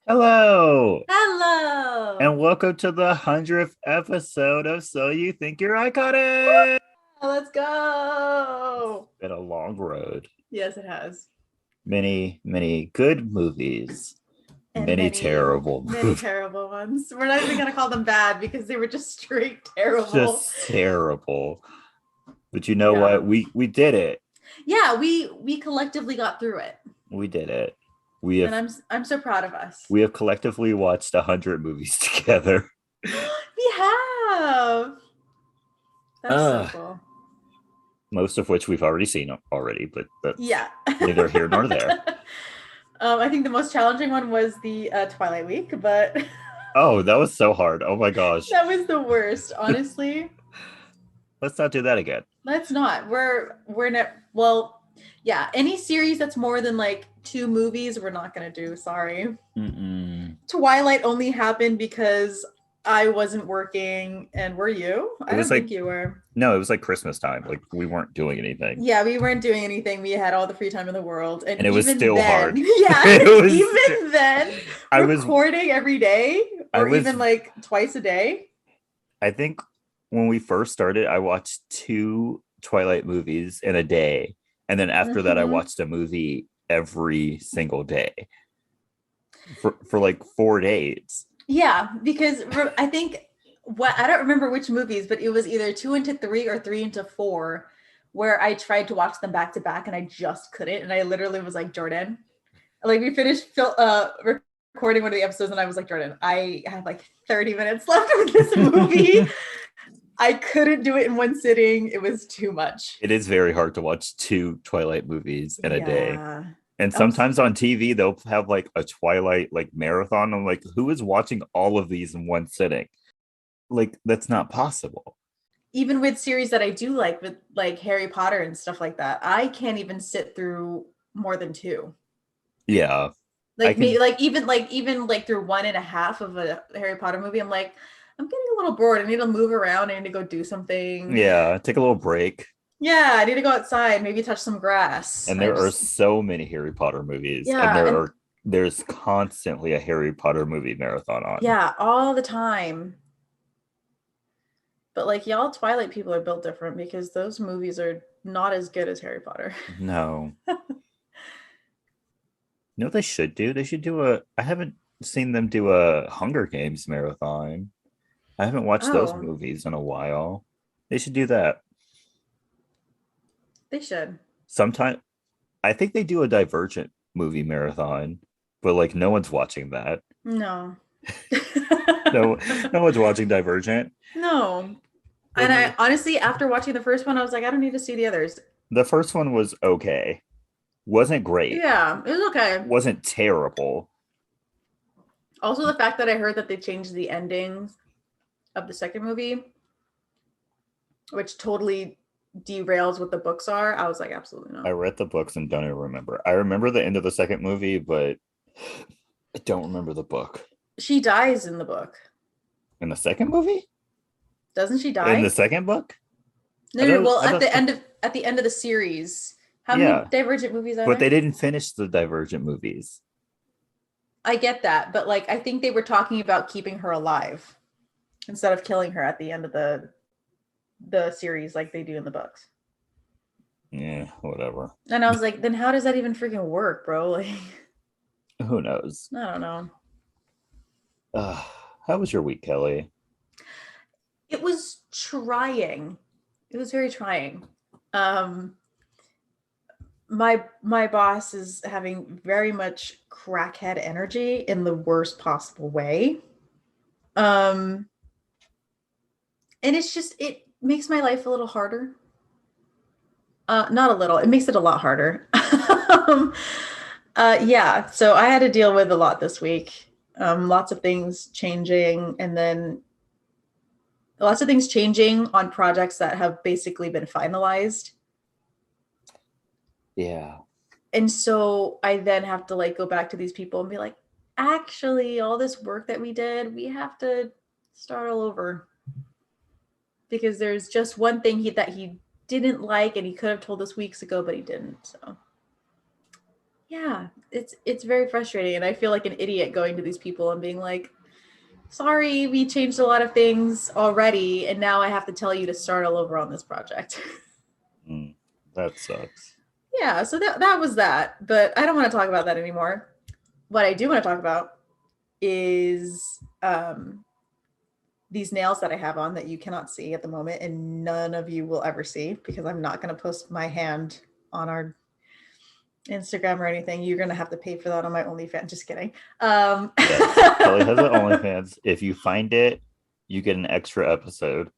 Hello, Hello. and welcome to the 100th episode of So You Think You're Iconic. Let's go. Been a long road. Yes, it has. Many, many good movies, And many many, terrible many movies. terrible ones. We're not even going to call them bad because they were just straight terrible. Just terrible. But you know Yeah. what? We did it. Yeah, we collectively got through it. We did it. We And have I'm so proud of us. we have collectively watched 100 movies together. We have. That's so Uh, cool. most of which we've already seen already, but that's Yeah. neither here nor there. I think the most challenging one was the Twilight week, but Oh, that was so hard. Oh my gosh. that was the worst, honestly. Let's not do that again. Let's not. We're not. Well, yeah. Any series that's more than like two movies, we're not gonna do. Sorry. Mm-mm. Twilight only happened because I wasn't working, and were you? It I was don't like think you were. no, it was like Christmas time. Like we weren't doing anything, Yeah, we weren't doing anything. We had all the free time in the world, and and it was even still then, hard. yeah, It was. even then, I was. recording every day, I or was. even like twice a day. I think when we first started, I watched two Twilight movies in a day, and then after that, I Mhm. watched a movie every single day for like 4 days. Yeah, because I think what I don't remember which movies, but it was either two into three or three into four, where I tried to watch them back to back and I just couldn't. And I literally was like, Jordan, like we finished recording one of the episodes, and I was like, Jordan, I have like 30 minutes left of this movie. It I couldn't do it in one sitting. It was too much. is very hard to watch two Twilight movies in a day. Yeah. And I'm sometimes on TV they'll have like a Twilight like marathon. I'm like, who is watching all of these in one sitting? Like that's not possible. Even with series that I do like, with like Harry Potter and stuff like that, I can't even sit through more than two. Yeah, I Like me, can. like even like through one and a half of a Harry Potter movie, I'm like, I'm getting a little bored. I need to move around. I need to go do something. Yeah, take a little break. Yeah, I need to go outside, maybe touch some grass. And I there are just, so many Harry Potter movies, and yeah, and there's constantly a Harry Potter movie marathon on. yeah, all the time. But like y'all Twilight people are built different because those movies are not as good as Harry Potter. No, you know what they should do? They should do a. I haven't seen them do a Hunger Games marathon. I haven't watched those Oh, movies in a while. They should do that they should. sometime. I think they do a Divergent movie marathon, but like no one's watching that. No. No, no one's watching Divergent. No. Those And movies. I honestly, after watching the first one, I was like, I don't need to see the others. The first one was okay. Wasn't great. Yeah, it was okay. Wasn't terrible. Also, the fact that I heard that they changed the endings of the second movie, which totally derails what the books are, I was like, absolutely I not. read the books and don't even remember. I remember the end of the second movie, but I don't remember the book. She dies in the book. In the second movie? Doesn't she In the die? second book? No, no, well, I thought at the end of the series. How many yeah. Divergent movies are But they there? didn't finish the Divergent movies. I get that, but like I think they were talking about keeping her alive instead of killing her at the end of the series like they do in the books. Yeah, whatever. And I was like, then how does that even freaking work, bro? Like, Who knows? I don't know. Uh, how was your week, Kelly? It was trying. It was very trying. Um, my boss is having very much crackhead energy in the worst possible way. Um, and it's just it makes my life a little harder. Not a little. It makes it a lot harder. um, yeah. So I had to deal with a lot this week. Lots of things changing, and then lots of things changing on projects that have basically been finalized. Yeah. And so I then have to like go back to these people and be like, actually, all this work that we did, we have to start all over because there's just one thing that he didn't like, and he could have told us weeks ago, but he didn't. So Yeah, it's very frustrating, and I feel like an idiot going to these people and being like, sorry, we changed a lot of things already, and now I have to tell you to start all over on this project. That sucks. Yeah, so that was that, but I don't want to talk about that anymore. What I do want to talk about is these nails that I have on that you cannot see at the moment, and none of you will ever see because I'm not going to post my hand on our Instagram or anything. You're going to have to pay for that on my OnlyFans. Just kidding. Yes, Kelley has an OnlyFans. If you find it, you get an extra episode.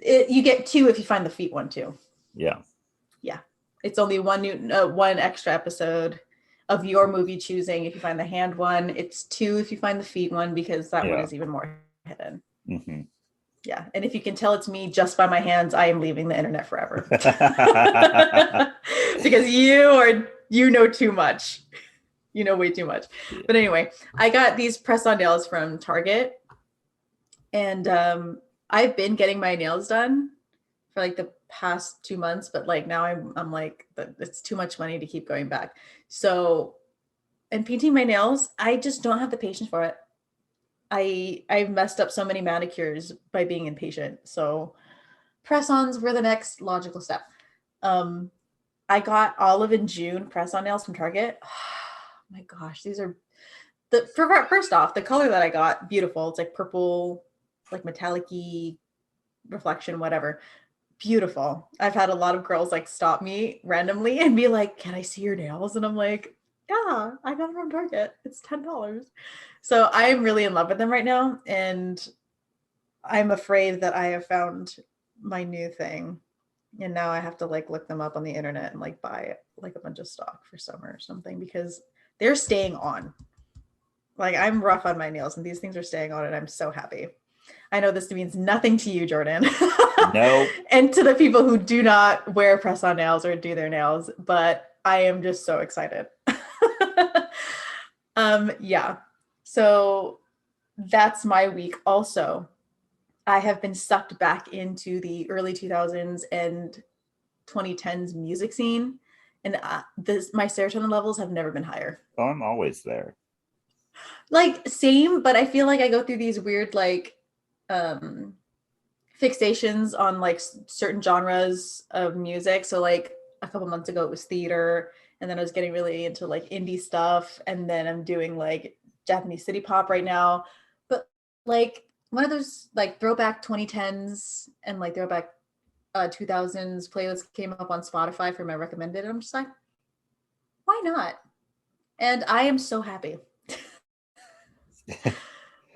You get 2 if you find the feet one too. Yeah. Yeah, it's only one extra episode of your movie choosing. If you find the hand one, it's 2 if you find the feet one, because that one is even more hidden. Mm-hmm. Yeah, and if you can tell it's me just by my hands, I am leaving the internet forever. Because you know too much. You know way too much. Yeah. But anyway, I got these press-on nails from Target, and I've been getting my nails done for like the past 2 months, but like now I'm like, it's too much money to keep going back. So, and painting my nails, I just don't have the patience for it. I've messed up so many manicures by being impatient. So press-ons were the next logical step. I got Olive and June press-on nails from Target. Oh my gosh, these are first off, the color that I got, beautiful. It's like purple, like metallic-y reflection, whatever. Beautiful. I've had a lot of girls like stop me randomly and be like, can I see your nails? And I'm like, yeah, I got them from Target. It's $10. So I am really in love with them right now. And I'm afraid that I have found my new thing. And now I have to like look them up on the internet and like buy like a bunch of stock for summer or something, because they're staying on. Like, I'm rough on my nails and these things are staying on, and I'm so happy. I know this means nothing to you, Jordan. No. And to the people who do not wear press-on nails or do their nails, but I am just so excited. Yeah. So that's my week. Also, I have been sucked back into the early 2000s and 2010s music scene, and my serotonin levels have never been higher. Oh, I'm always there. Like, same, but I feel like I go through these weird like fixations on like certain genres of music. So like a couple months ago it was theater, and then I was getting really into like indie stuff, and then I'm doing like Japanese city pop right now. But like one of those like throwback 2010s and like throwback 2000s playlists came up on Spotify for my recommended, and I'm just like, why not? And I am so happy.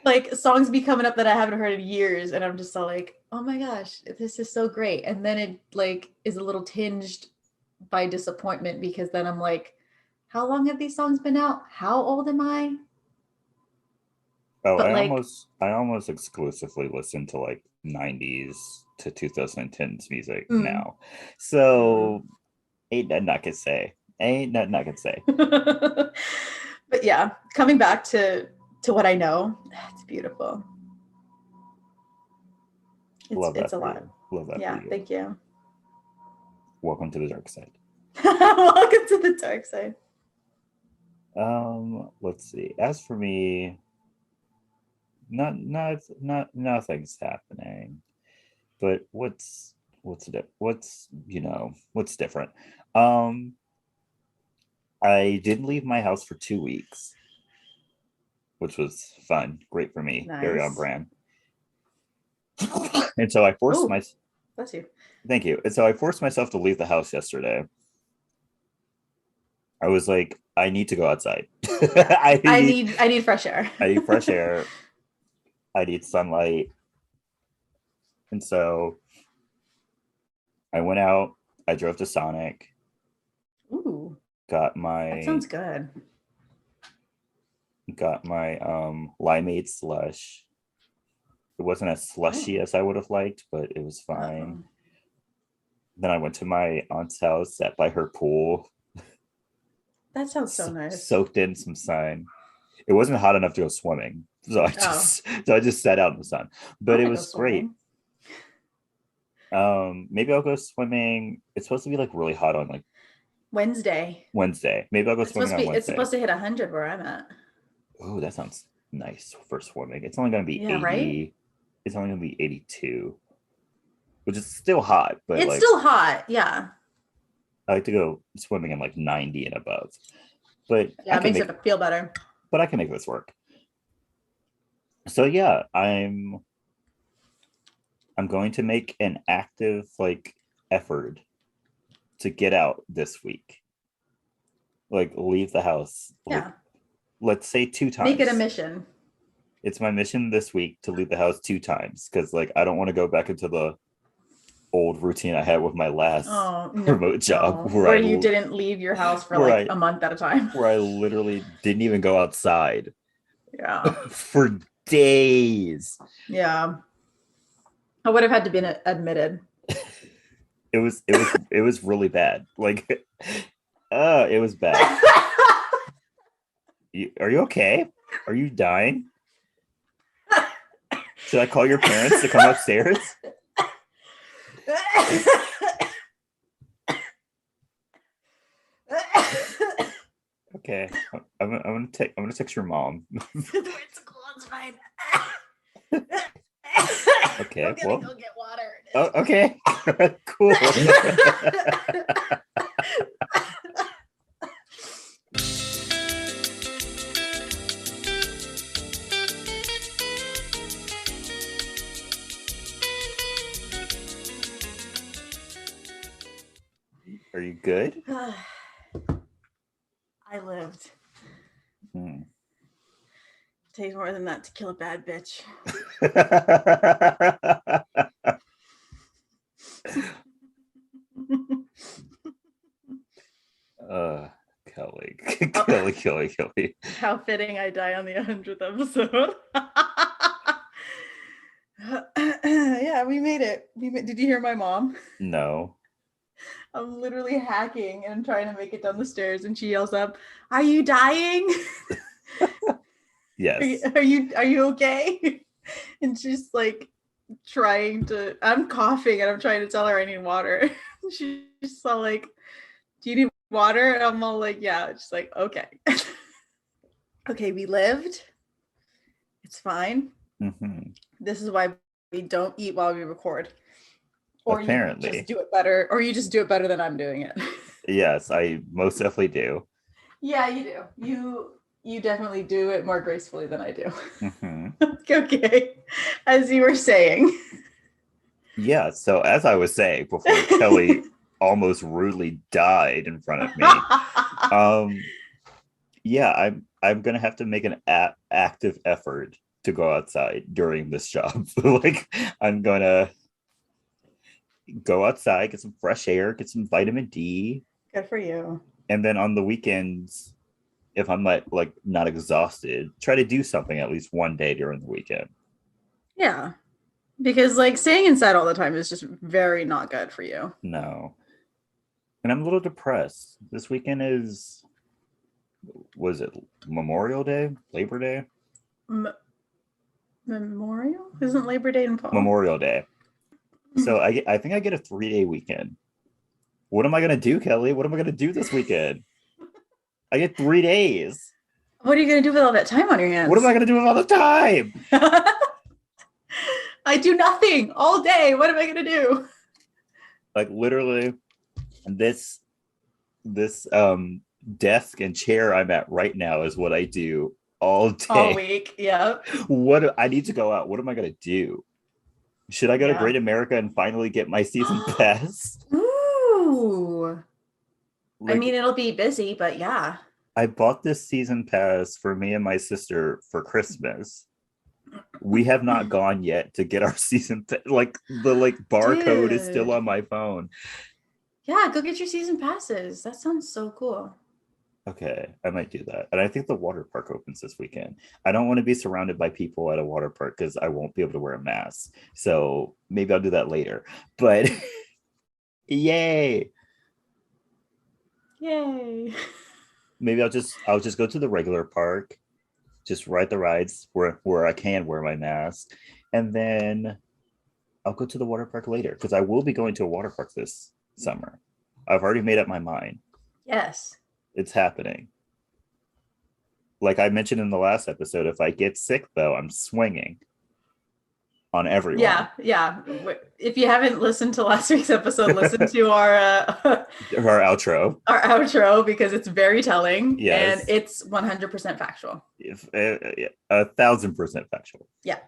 Like, songs be coming up that I haven't heard in years, and I'm just so like, oh my gosh, this is so great. And then it like is a little tinged by disappointment, because then I'm like, how long have these songs been out? How old am I? Oh, But I almost exclusively listen to like 90s to 2010s music now. So ain't nothing I can say. Ain't nothing I can say. But yeah, coming back to what I know, it's beautiful. It's a lot. Love that. Yeah, thank you. Welcome to the dark side. Welcome to the dark side. Let's see. As for me, nothing's happening. But what's different? I didn't leave my house for 2 weeks, which was fun. Great for me. Nice. Very on brand. And so I forced Bless you. Thank you. And so I forced myself to leave the house yesterday. I was like, I need to go outside. I need fresh air. I need fresh air. I need sunlight. And so I went out. I drove to Sonic. Ooh. Got my. That sounds good. Got my limeade slush. It wasn't as slushy as I would have liked, but it was fine. Then I went to my aunt's house, sat by her pool. That sounds so nice. Soaked in some sun. It wasn't hot enough to go swimming, so I just sat out in the sun. But it was great. Maybe I'll go swimming. It's supposed to be like really hot on like Wednesday. Wednesday. Maybe I'll go swimming on It's Wednesday. supposed to hit 100 where I'm at. Oh, that sounds nice for swimming. It's only going to be Yeah, 80. right? It's only going to be 82, which is still hot, but It's like still hot. Yeah. I like to go swimming in like 90 and above. But Yeah, it makes it feel better. But I can make this work. So yeah, I'm going to make an active like effort to get out this week. Like leave the house. Like, Yeah. let's say 2 times. Make it a mission. It's my mission this week to leave the house 2 times because like I don't want to go back into the old routine I had with my last remote job where you didn't leave your house for like a month at a time. Where I literally didn't even go outside. Yeah. For days. Yeah. I would have had to been admitted. It was really bad. Like it was bad. Are you okay? Are you dying? Should I call your parents to come upstairs? Okay, I'm gonna text your mom. It's fine. Okay, I'm gonna go get water. Oh, okay, cool. Are you good? I lived. It takes more than that to kill a bad bitch. Kelly. How fitting I die on the 100th episode. Yeah, we made it. Did you hear my mom? No. I'm literally hacking and trying to make it down the stairs, and she yells up, "Are you dying?" Yes. Are you okay? And she's like I'm coughing and I'm trying to tell her I need water. She's all like, "Do you need water?" And I'm all like, "Yeah." She's like, "Okay." Okay, we lived. It's fine. Mm-hmm. This is why we don't eat while we record. Or apparently. You just do it better, or you just do it better than I'm doing it. Yes, I most definitely do. Yeah, you do. You definitely do it more gracefully than I do. Mm-hmm. Okay, as you were saying. Yeah, so as I was saying before Kelly almost rudely died in front of me. Yeah, I'm gonna have to make an active effort to go outside during this job. Like I'm gonna go outside, get some fresh air, get some vitamin D. Good for you. And then on the weekends, if I'm not exhausted, try to do something at least one day during the weekend. Yeah. Because like staying inside all the time is just very not good for you. No. And I'm a little depressed. This weekend was it Memorial Day? Labor Day? Memorial? Isn't Labor Day in fall? Memorial Day. So I think I get a 3-day weekend. What am I going to do, Kelly? What am I going to do this weekend? I get 3 days. What are you going to do with all that time on your hands? What am I going to do with all the time? I do nothing all day. What am I going to do? Like literally this desk and chair I'm at right now is what I do all day. All week, yeah. What I need to go out. What am I going to do? Should I go to Great America and finally get my season pass? Ooh. Like, I mean, it'll be busy, but yeah. I bought this season pass for me and my sister for Christmas. We have not gone yet to get our season like the barcode is still on my phone. Yeah, go get your season passes. That sounds so cool. Okay, I might do that. And I think the water park opens this weekend. I don't want to be surrounded by people at a water park because I won't be able to wear a mask. So maybe I'll do that later. But yay. Maybe I'll just go to the regular park, just ride the rides where I can wear my mask, and then I'll go to the water park later because I will be going to a water park this summer. I've already made up my mind. Yes. It's happening. Like I mentioned in the last episode, if I get sick, though, I'm swinging on everyone. Yeah. If you haven't listened to last week's episode, listen to our Our outro. our outro because it's very telling and Yes. it's 100% factual. If, 1,000% factual. Yeah.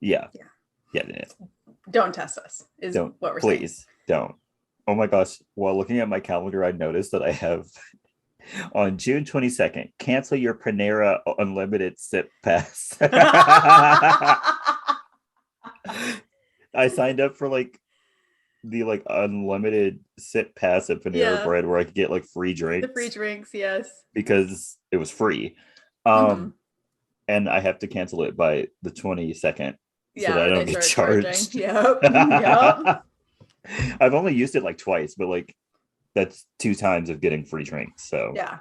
Yeah. Yeah. Yeah. Don't test us, is Don't. what we're saying. Please don't. Oh my gosh. While looking at my calendar, I noticed that I have on June 22nd, cancel your Panera Unlimited Sip Pass. I signed up for like the like unlimited sip pass at Panera Bread where I could get like free drinks. The free drinks, yes. Because it was free. And I have to cancel it by the 22nd so that I don't get charged. Yep. I've only used it like twice, but like that's 2 times of getting free drinks. So yeah.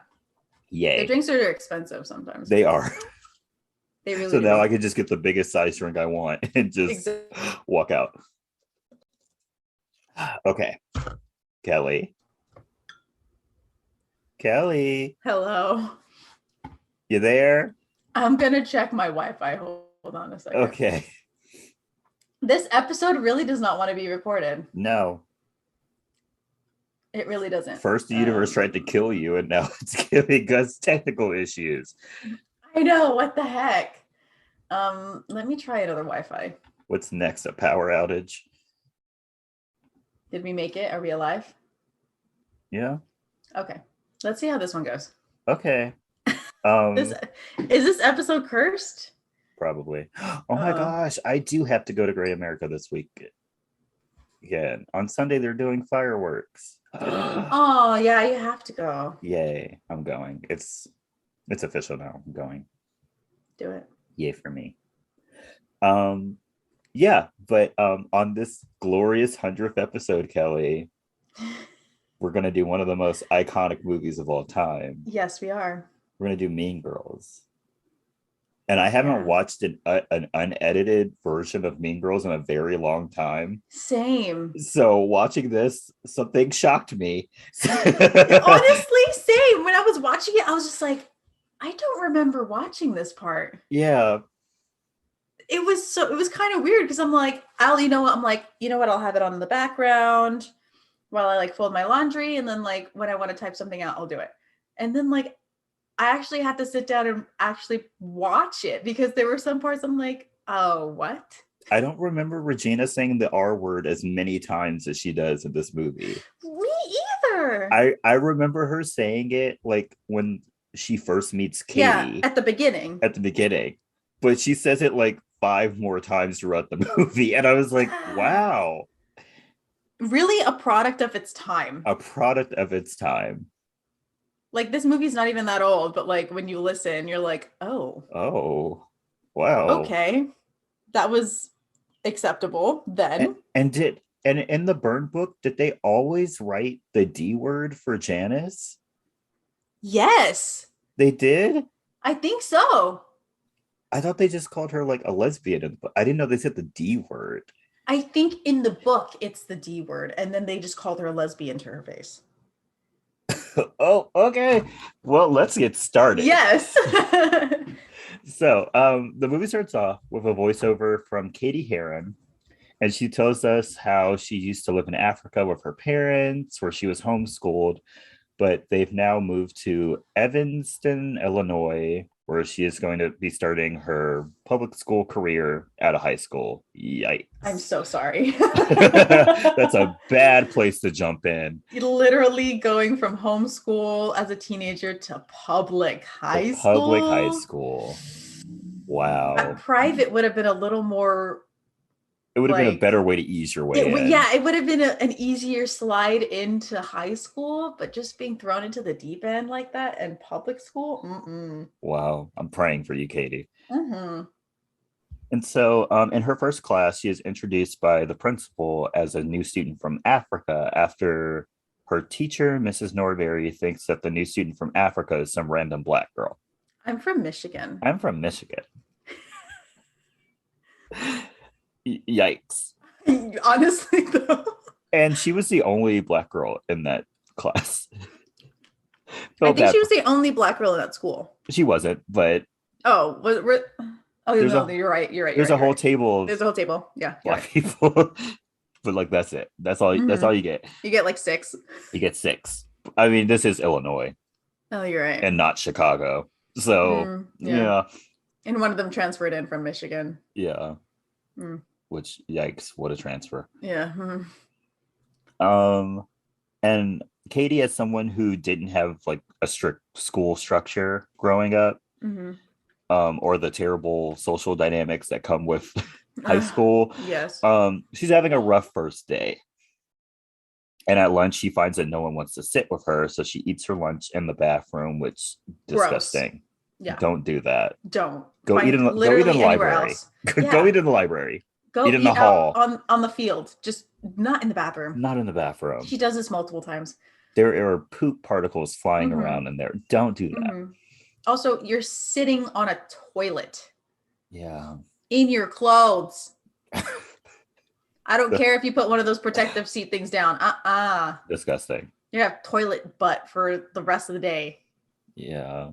Yay. The drinks are expensive sometimes. They are. They really so do. now I can just get the biggest size drink I want and just walk out. Okay. Kelly. Hello. You there? I'm gonna check my Wi-Fi. Hold on a second. Okay. This episode really does not want to be recorded. No. It really doesn't. First, the universe tried to kill you, and now it's giving us technical issues. I know. What the heck? Let me try another Wi-Fi. What's next? A power outage? Did we make it? Are we alive? Yeah. Okay. Let's see how this one goes. Okay. Is this episode cursed? Probably. Oh my gosh. I do have to go to Great America this week. Again. On Sunday, they're doing fireworks. Oh, yeah, you have to go. Yay. I'm going. It's official now. I'm going. Do it. Yay for me. Yeah, but on this glorious 100th episode, Kelly, we're going to do one of the most iconic movies of all time. Yes, we are. We're going to do Mean Girls. And I haven't watched an unedited version of Mean Girls in a very long time. Same. So watching this, something shocked me. Honestly, same. When I was watching it, I was just like, I don't remember watching this part. Yeah. It was kind of weird because I'm like, you know what? I'll have it on in the background while I like fold my laundry. And then like when I want to type something out, I'll do it. And then like, I actually had to sit down and actually watch it because there were some parts I'm like, oh, what? I don't remember Regina saying the R word as many times as she does in this movie. Me either. I remember her saying it like when she first meets Katie. Yeah, at the beginning. But she says it like 5 more times throughout the movie. And I was like, wow. Really a product of its time. Like this movie's not even that old, but like when you listen, you're like, oh, wow. Okay. That was acceptable then. And in the burn book, did they always write the D word for Janice? Yes. They did? I think so. I thought they just called her like a lesbian. I didn't know they said the D word. I think in the book it's the D word, and then they just called her a lesbian to her face. Oh, okay. Well, let's get started. Yes. So, the movie starts off with a voiceover from Katie Heron, and she tells us how she used to live in Africa with her parents, where she was homeschooled, but they've now moved to Evanston, Illinois, where she is going to be starting her public school career out of high school. Yikes. I'm so sorry. That's a bad place to jump in. Literally going from homeschool as a teenager to public high school. Public high school. Wow. Private would have been a little more... It would have been a better way to ease your way in. Yeah, it would have been an easier slide into high school, but just being thrown into the deep end like that and public school, Wow, I'm praying for you, Katie. Mm-hmm. And so in her first class, she is introduced by the principal as a new student from Africa after her teacher, Mrs. Norbury, thinks that the new student from Africa is some random Black girl. I'm from Michigan. Yikes. Honestly, though. And she was the only Black girl in that class. I Felt think bad. she was the only black girl in that school. She wasn't, but Oh, oh there's no, a you're right. You're right. there's You're a right. You're whole right. table of There's a whole table. Yeah, you're black right. people. But like that's it. That's all Mhm. you get. You get like 6. You get 6. I mean, this is Illinois Oh, you're right. and not Chicago. So Yeah. yeah, And one of them transferred in from Michigan. yeah. Mm. Which yikes, what a transfer. Yeah. And Katie, as someone who didn't have like a strict school structure growing up, or the terrible social dynamics that come with high school, Yes. She's having a rough first day. And at lunch, she finds that no one wants to sit with her, so she eats her lunch in the bathroom, which disgusting. Gross. Yeah. Don't do that. Don't Go eat in the library. Else. Go eat in the library. Go eat in the out hall. on the field, just not in the bathroom. Not in the bathroom. She does this multiple times. There are poop particles flying around in there. Don't do that. Also, you're sitting on a toilet. Yeah. In your clothes. I don't care if you put one of those protective seat things down. Disgusting. You have toilet butt for the rest of the day. Yeah.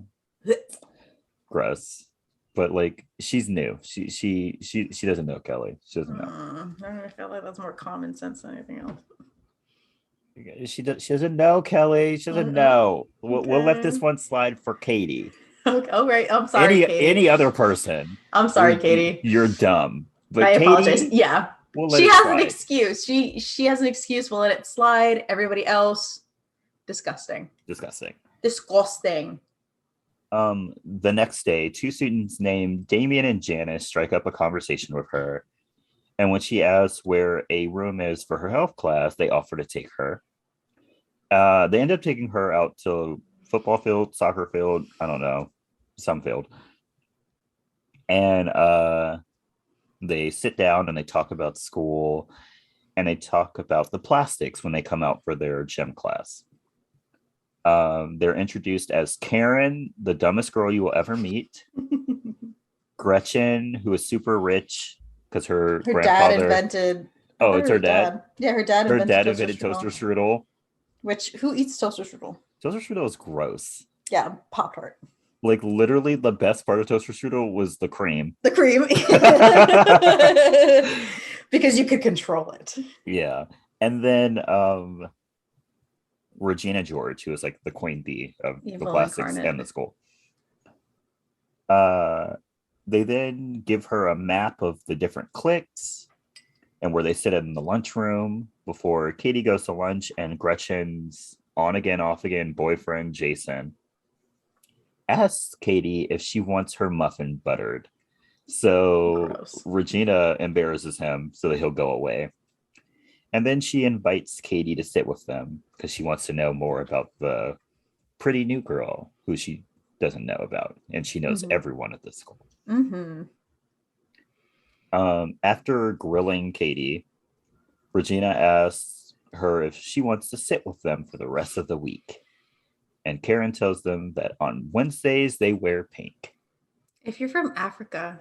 Gross. But like, she's new. She doesn't know Kelly. She doesn't know. I feel like that's more common sense than anything else. She doesn't know Kelly. She doesn't know. We'll let this one slide for Katie. Okay. Oh, right. I'm sorry, Katie. Any other person. I'm sorry, Katie. You're dumb. But I Katie, apologize. Yeah. She has an excuse. She has an excuse. We'll let it slide. Everybody else, disgusting. Disgusting. The next day, 2 students named Damien and Janice strike up a conversation with her. And when she asks where a room is for her health class, they offer to take her. They end up taking her out to football field, soccer field, I don't know, some field. And they sit down and they talk about school, and they talk about the plastics when they come out for their gym class. They're introduced as Karen, the dumbest girl you will ever meet. Gretchen, who is super rich because her grandfather dad invented. Oh, it's her dad. Yeah, her dad invented toaster strudel. Which, who eats toaster strudel? Toaster strudel is gross. Yeah, Pop-Tart. Like, literally, the best part of toaster strudel was the cream. The cream. Because you could control it. Yeah. And then Regina George, who is like the queen bee of the plastics incarnate. And the school. They then give her a map of the different cliques and where they sit in the lunchroom before Katie goes to lunch, and Gretchen's on again, off again boyfriend, Jason, asks Katie if she wants her muffin buttered. So gross. Regina embarrasses him so that he'll go away. And then she invites Katie to sit with them because she wants to know more about the pretty new girl who she doesn't know about. And she knows everyone at the school. After grilling Katie, Regina asks her if she wants to sit with them for the rest of the week. And Karen tells them that on Wednesdays they wear pink. If you're from Africa,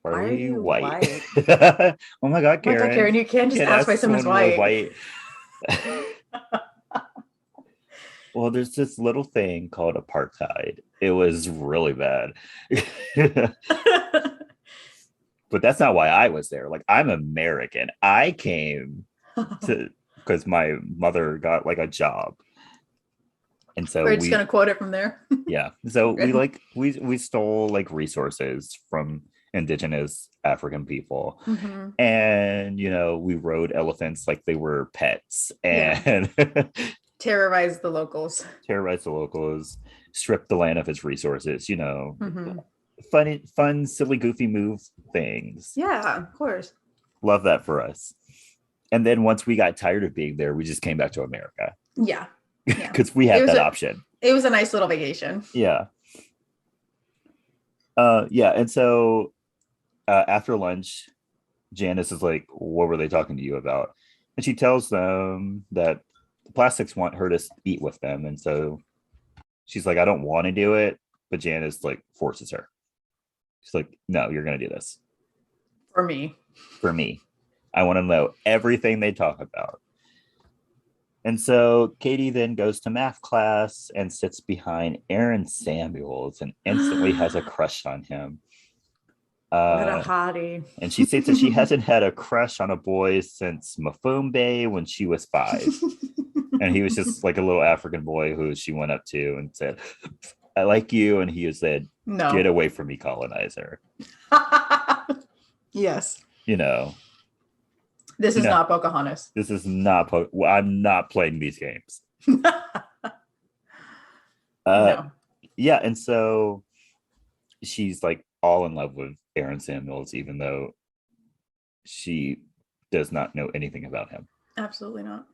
why are you white? Oh my God, Karen. Oh my God, Karen, you can't just ask why someone's white. Well, there's this little thing called apartheid. It was really bad. But that's not why I was there. Like, I'm American. I came to because my mother got like a job. And so we're just gonna quote it from there. Yeah. So we stole like resources from indigenous African people. And we rode elephants like they were pets and terrorized the locals, stripped the land of its resources, fun, silly, goofy move things. Yeah, of course. Love that for us. And then once we got tired of being there, we just came back to America. Yeah. Because we had that option. It was a nice little vacation. Yeah. And so after lunch, Janice is like, what were they talking to you about? And she tells them that the plastics want her to eat with them. And so she's like, I don't want to do it. But Janice like forces her. She's like, no, you're going to do this. For me. I want to know everything they talk about. And so Katie then goes to math class and sits behind Aaron Samuels and instantly has a crush on him. What a Uh, hottie. and she states that she hasn't had a crush on a boy since Mafumbe when she was 5. And he was just like a little African boy who she went up to and said, I like you. And he said, get No. away from me, colonizer. Yes. You know, This you is know, not Pocahontas. this is not, I'm not playing these games. No. Yeah. And so she's like all in love with Aaron Samuels, even though she does not know anything about him. Absolutely not.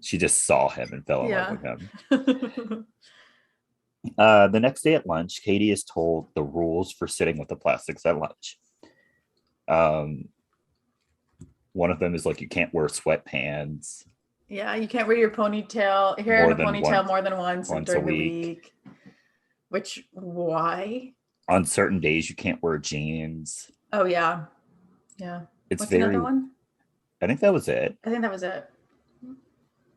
She just saw him and fell in love Yeah. with him. The next day at lunch, Katie is told the rules for sitting with the plastics at lunch. One of them is like you can't wear sweatpants. Yeah, you can't wear your ponytail, hair in a ponytail more than once during the week. Which, why? On certain days, you can't wear jeans. Oh, yeah. Yeah. What's another one? I think that was it. I think that was it.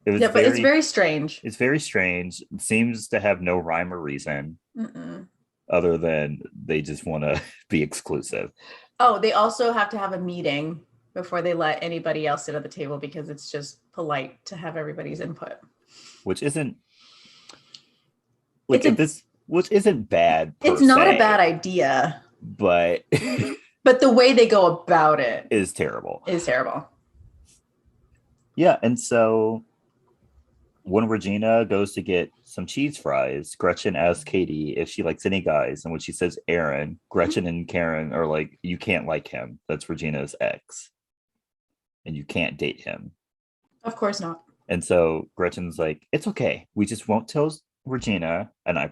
But it's very strange. It's very strange. It seems to have no rhyme or reason other than they just want to be exclusive. Oh, they also have to have a meeting before they let anybody else sit at the table because it's just polite to have everybody's input. Which isn't like which isn't bad. It's not a bad idea. But but the way they go about it is terrible. Yeah, and so when Regina goes to get some cheese fries, Gretchen asks Katie if she likes any guys. And when she says Aaron, Gretchen and Karen are like, you can't like him. That's Regina's ex. And you can't date him. Of course not. And so Gretchen's like, it's okay. We just won't tell Regina. And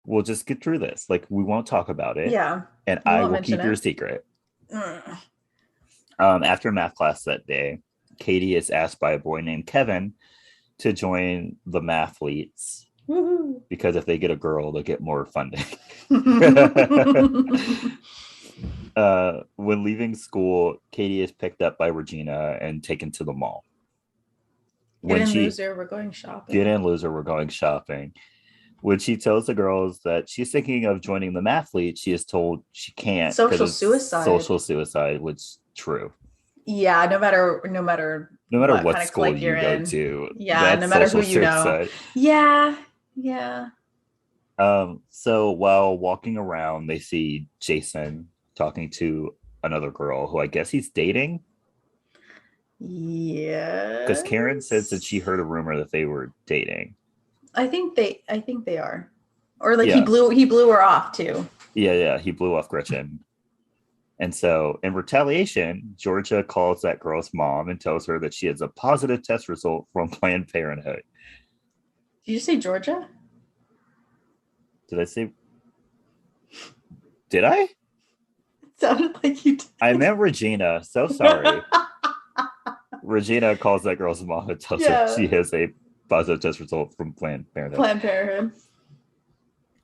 we'll just get through this. Like, we won't talk about it. Yeah. And I will keep your secret. After math class that day, Katie is asked by a boy named Kevin to join the mathletes. Woo-hoo. Because if they get a girl, they'll get more funding. When leaving school, Katie is picked up by Regina and taken to the mall. Get in, loser, we're going shopping. Get in, loser, we're going shopping. When she tells the girls that she's thinking of joining the mathlete, she is told she can't. Social suicide, which is true. Yeah, no matter what school you go to. Yeah, no matter who you know. Yeah. So while walking around, they see Jason talking to another girl who I guess he's dating. Yeah. Because Karen says that she heard a rumor that they were dating. I think they are. Or like he blew her off too. Yeah, he blew off Gretchen. And so in retaliation, Georgia calls that girl's mom and tells her that she has a positive test result from Planned Parenthood. Did you say Georgia? Did I say? Did I? It sounded like you did. I meant Regina. So sorry. Regina calls that girl's mom and tells her she has a positive test result from Planned Parenthood.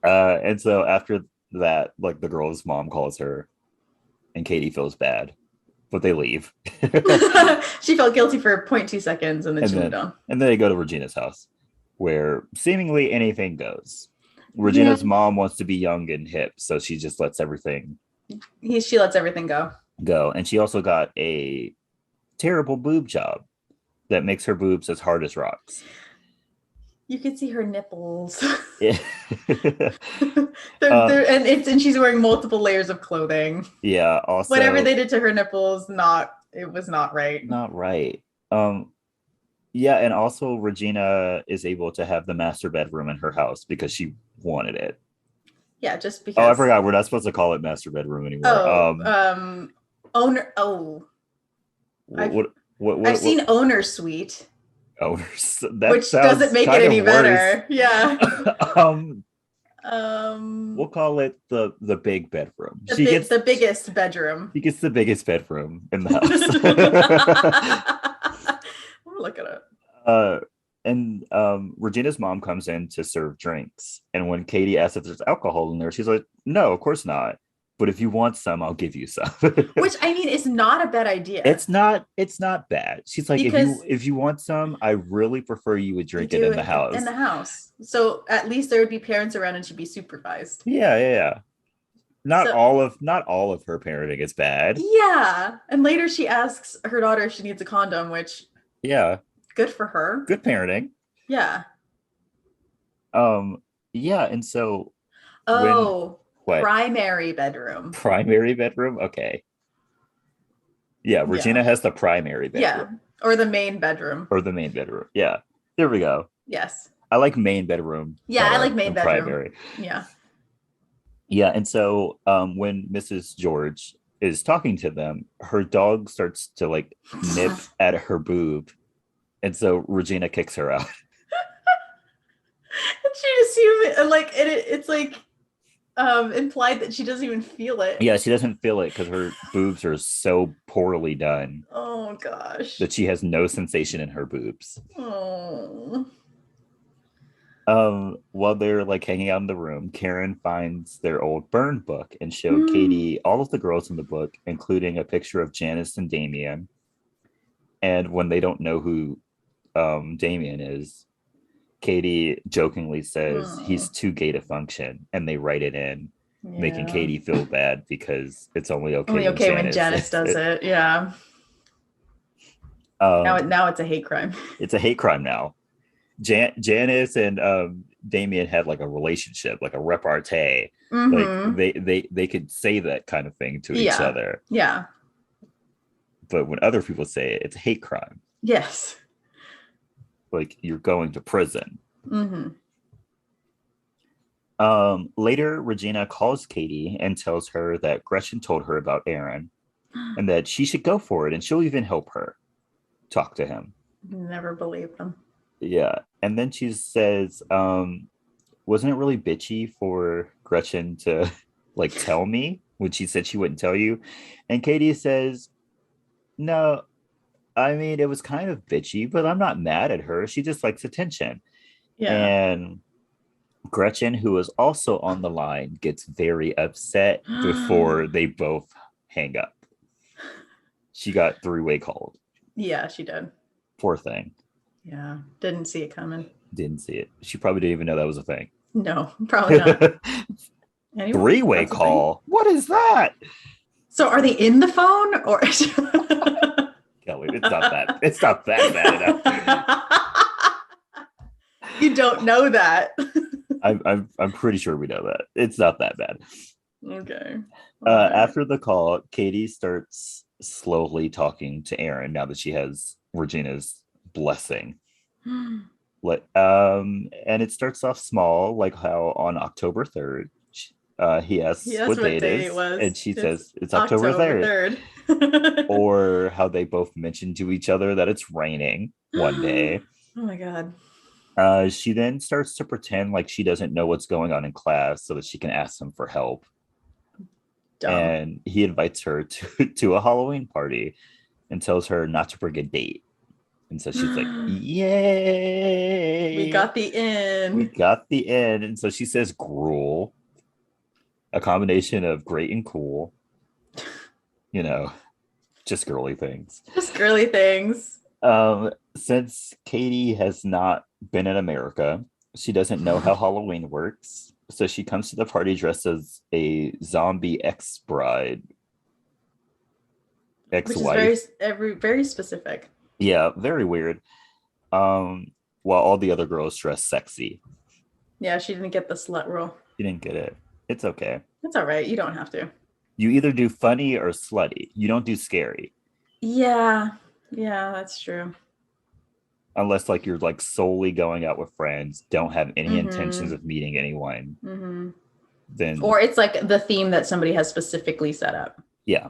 And so after that, like the girl's mom calls her and Katie feels bad, but they leave. She felt guilty for 0.2 seconds and then she moved on. And then they go to Regina's house where seemingly anything goes. Regina's mom wants to be young and hip, so she just lets everything. She lets everything go. And she also got a terrible boob job that makes her boobs as hard as rocks. You could see her nipples. Yeah. and she's wearing multiple layers of clothing. Yeah. Also, whatever they did to her nipples, it was not right. Not right. Yeah, and also Regina is able to have the master bedroom in her house because she wanted it. Yeah, just because. Oh, I forgot. We're not supposed to call it master bedroom anymore. Owner. Oh. I've seen owner suite. Owners, which doesn't make it any better. Yeah. We'll call it the big bedroom. She gets the biggest bedroom. She gets the biggest bedroom in the house. Look at it. And Regina's mom comes in to serve drinks, and when Katie asks if there's alcohol in there, she's like, "No, of course not." but if you want some, I'll give you some. Which I mean is not a bad idea. It's not bad. She's like, Because if you want some, I really prefer you would you drink it do in the it in house. the house. So at least there would be parents around and she'd be supervised. Yeah. So Not all of her parenting is bad. yeah. And later she asks her daughter if she needs a condom, which Yeah, good for her. good parenting. Yeah. Um, yeah, and so when Oh, what primary bedroom. primary bedroom? Okay. Yeah, Yeah. Regina has the primary Yeah. bedroom Or the main bedroom. or the main bedroom. Yeah, there we go. Yes. I like main bedroom Yeah, I like better main than bedroom. primary. Yeah. Yeah, and so when Mrs. George is talking to them, her dog starts to like nip at her boob, and so Regina kicks her out. And she just even like it's like implied that she doesn't even feel it. Yeah, she doesn't feel it because her boobs are so poorly done Oh gosh. that she has no sensation in her boobs. Oh. While they're like hanging out in the room, Karen finds their old burn book and showed Mm. Katie all of the girls in the book, including a picture of Janice and Damien. And when they don't know who Damien is, Katie jokingly says he's too gay to function, and they write it in, making Yeah. Katie feel bad because it's only okay Only when okay when Janice Janice does it. Yeah. Now it's a hate crime. It's a hate crime now. Janice and Damien had like a relationship, like a repartee. Like Mm-hmm. they could say that kind of thing to each Yeah. other. Yeah. But when other people say it, it's a hate crime. Yes. Like you're going to prison. Mm-hmm. Later, Regina calls Katie and tells her that Gretchen told her about Aaron and that she should go for it and she'll even help her talk to him. Never believe them. Yeah. And then she says, wasn't it really bitchy for Gretchen to like tell me when she said she wouldn't tell you? And Katie says, no, I mean, it was kind of bitchy, but I'm not mad at her. She just likes attention. Yeah. And Gretchen, who was also on the line, gets very upset before they both hang up. She got three-way called. Yeah, she did. Poor thing. Yeah. Didn't see it coming. Didn't see it. She probably didn't even know that was a thing. No, probably not. Anyway, Three-way call. What is that? So are they in the phone or Kelley, it's not that bad enough. You don't know that. I'm pretty sure we know that. It's not that bad. Okay. After the call, Katie starts slowly talking to Aaron now that she has Regina's blessing. And it starts off small, like how on October 3rd, he asks what date it is, and she says it's October 3rd. Or how they both mention to each other that it's raining one day. Oh my God. She then starts to pretend like she doesn't know what's going on in class so that she can ask him for help. Dumb. And he invites her to a Halloween party and tells her not to bring a date. And so she's like, yay! We got the in. And so she says gruel, a combination of great and cool. You know, just girly things. Just girly things. Since Katie has not been in America, she doesn't know how Halloween works. So she comes to the party dressed as a zombie ex-bride. Ex-wife. Which is very specific. Yeah, very weird. While all the other girls dress sexy. Yeah, she didn't get the slut role. You didn't get it. It's okay. It's all right. You don't have to. You either do funny or slutty. You don't do scary. Yeah, that's true. Unless like you're like solely going out with friends, don't have any intentions of meeting anyone. Then or it's like the theme that somebody has specifically set up. Yeah.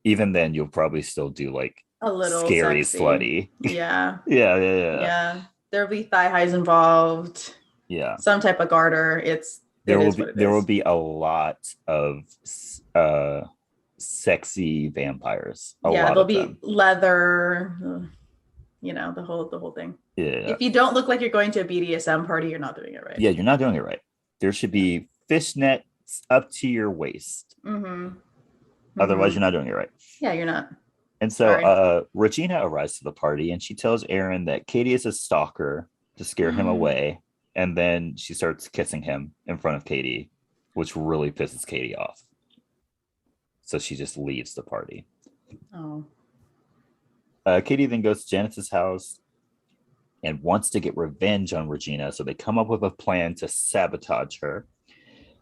Even then you'll probably still do like a little scary sexy. Slutty. Yeah. Yeah. There'll be thigh highs involved. Yeah. Some type of garter. There will be a lot of sexy vampires. There'll be leather, the whole thing. Yeah. If you don't look like you're going to a BDSM party, you're not doing it right. Yeah, you're not doing it right. There should be fishnet up to your waist. Mm-hmm. Otherwise, Mm-hmm. you're not doing it right. Yeah, you're not. And so Sorry. Regina arrives to the party and she tells Aaron that Katie is a stalker to scare him away. And then she starts kissing him in front of Katie, which really pisses Katie off. So she just leaves the party. Oh. Katie then goes to Janice's house and wants to get revenge on Regina. So they come up with a plan to sabotage her.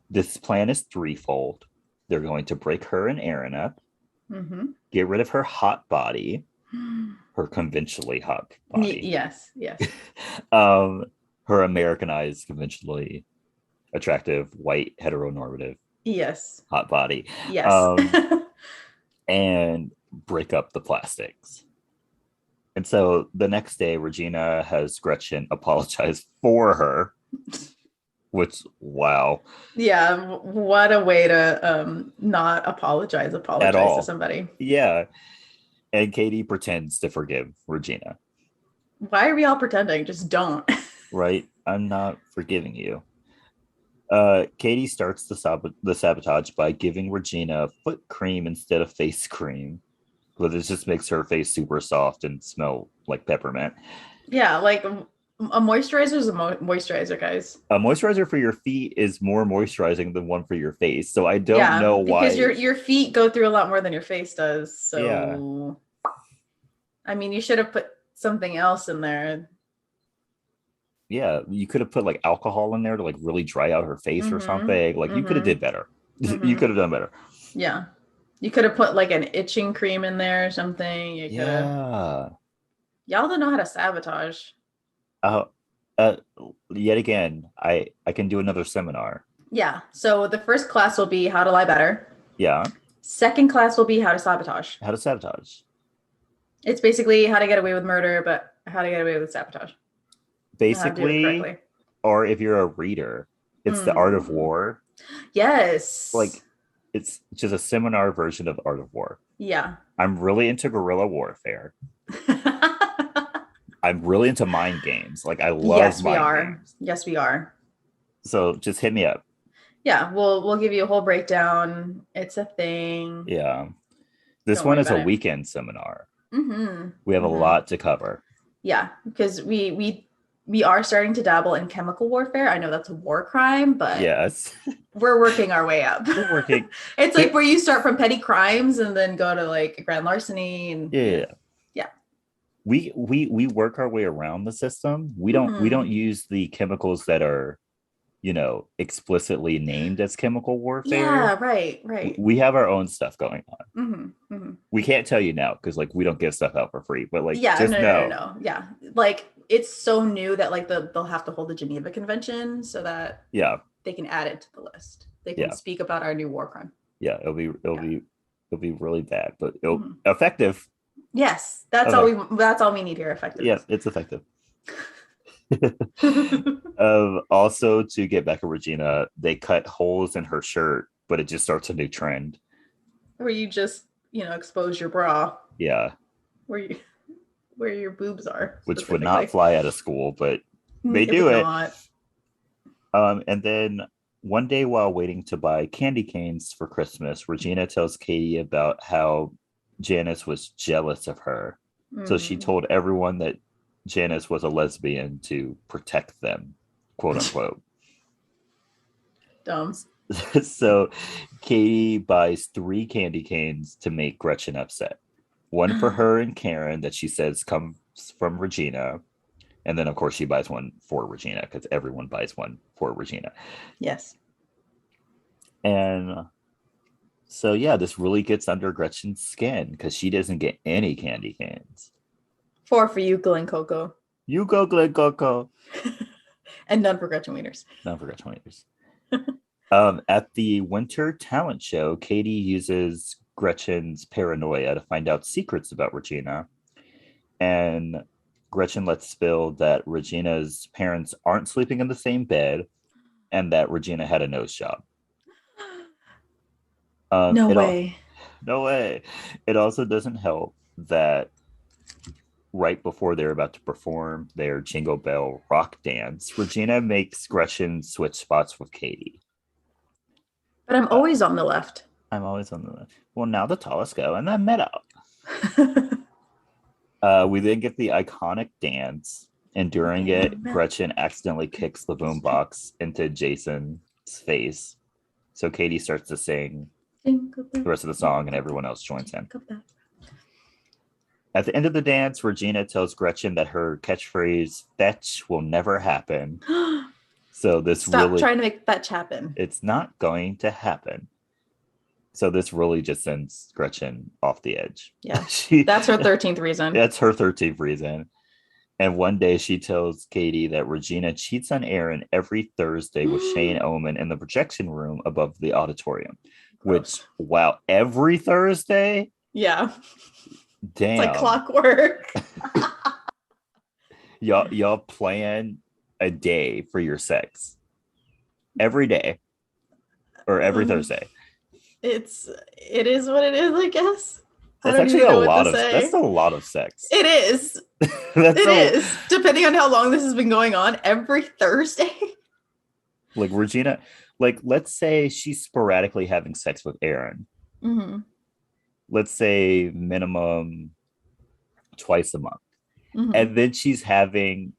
This plan is threefold. They're going to break her and Aaron up, Mm-hmm. get rid of her hot body, her conventionally hot body. Yes, yes. Her Americanized, conventionally attractive, white, heteronormative, Yes. hot body. Yes. And break up the plastics. And so the next day, Regina has Gretchen apologize for her, which, wow. Yeah, what a way to not apologize to somebody. Yeah. And Katie pretends to forgive Regina. Why are we all pretending? Just don't. Right? I'm not forgiving you. Katie starts the sabotage by giving Regina foot cream instead of face cream, but it just makes her face super soft and smell like peppermint. Yeah, like a moisturizer is a moisturizer, guys. A moisturizer for your feet is more moisturizing than one for your face, so I don't know why. Because your feet go through a lot more than your face does. So, yeah. I mean, you should have put something else in there. Yeah, you could have put like alcohol in there to like really dry out her face or something. Like you could have did better. You could have done better. Yeah. You could have put like an itching cream in there or something. You could have. Yeah. Y'all don't know how to sabotage. Yet again, I can do another seminar. Yeah. So the first class will be how to lie better. Yeah. Second class will be how to sabotage. How to sabotage. It's basically how to get away with murder, but how to get away with sabotage. Basically, or if you're a reader, it's the art of war. Yes. Like it's just a seminar version of art of war. Yeah. I'm really into guerrilla warfare. I'm really into mind games. Like I love mind games. Yes, we are. So just hit me up. Yeah, we'll give you a whole breakdown. It's a thing. Yeah. This one is a weekend seminar. Mm-hmm. We have a lot to cover. Yeah, because we are starting to dabble in chemical warfare. I know that's a war crime, but yes, we're working our way up. We're working. It's like where you start from petty crimes and then go to like grand larceny and yeah. We work our way around the system. We don't use the chemicals that are, explicitly named as chemical warfare. Yeah, right. We have our own stuff going on. We can't tell you now because like we don't give stuff out for free, but like no. Yeah, like it's so new that like they'll have to hold the Geneva Convention so that they can add it to the list. They can speak about our new war crime. Yeah, it'll be really bad, but it'll effective. Yes, that's all we need here. Effective. Yes, it's effective. Also, to get back at Regina, they cut holes in her shirt, but it just starts a new trend where you just expose your bra. Yeah, where your boobs are, which would not fly out of school, but they do it. And then one day while waiting to buy candy canes for Christmas, Regina tells Katie about how Janice was jealous of her. So she told everyone that Janice was a lesbian to protect them, quote unquote. Dumb. So Katie buys 3 candy canes to make Gretchen upset. One for her and Karen that she says comes from Regina. And then, of course, she buys one for Regina because everyone buys one for Regina. Yes. And so, yeah, this really gets under Gretchen's skin because she doesn't get any candy canes. 4 for you, Glen Coco. You go, Glen Coco. And none for Gretchen Wieners. None for Gretchen Wieners. At the winter talent show, Katie uses Gretchen's paranoia to find out secrets about Regina. And Gretchen lets spill that Regina's parents aren't sleeping in the same bed and that Regina had a nose job. No way. No way. It also doesn't help that right before they're about to perform their Jingle Bell rock dance, Regina makes Gretchen switch spots with Katie. But I'm always on the left. I'm always on the left. Well, now the tallest go in the middle. We then get the iconic dance, and during it, Gretchen accidentally kicks the boombox into Jason's face. So Katie starts to sing the rest of the song, and everyone else joins in. At the end of the dance, Regina tells Gretchen that her catchphrase "fetch" will never happen. So this Stop trying to make fetch happen. It's not going to happen. So this really just sends Gretchen off the edge. Yeah, that's her 13th reason. That's her 13th reason. And one day she tells Katie that Regina cheats on Aaron every Thursday with Shane Oman in the projection room above the auditorium. Gross. Which, wow, every Thursday? Yeah. Damn. It's like clockwork. Y'all plan a day for your sex. Every day. Or every Thursday. It is what it is, I guess. That's actually a lot of sex. It is. It is. Depending on how long this has been going on, every Thursday. Like Regina, like let's say she's sporadically having sex with Aaron. Mm-hmm. Let's say minimum twice a month. Mm-hmm. And then she's having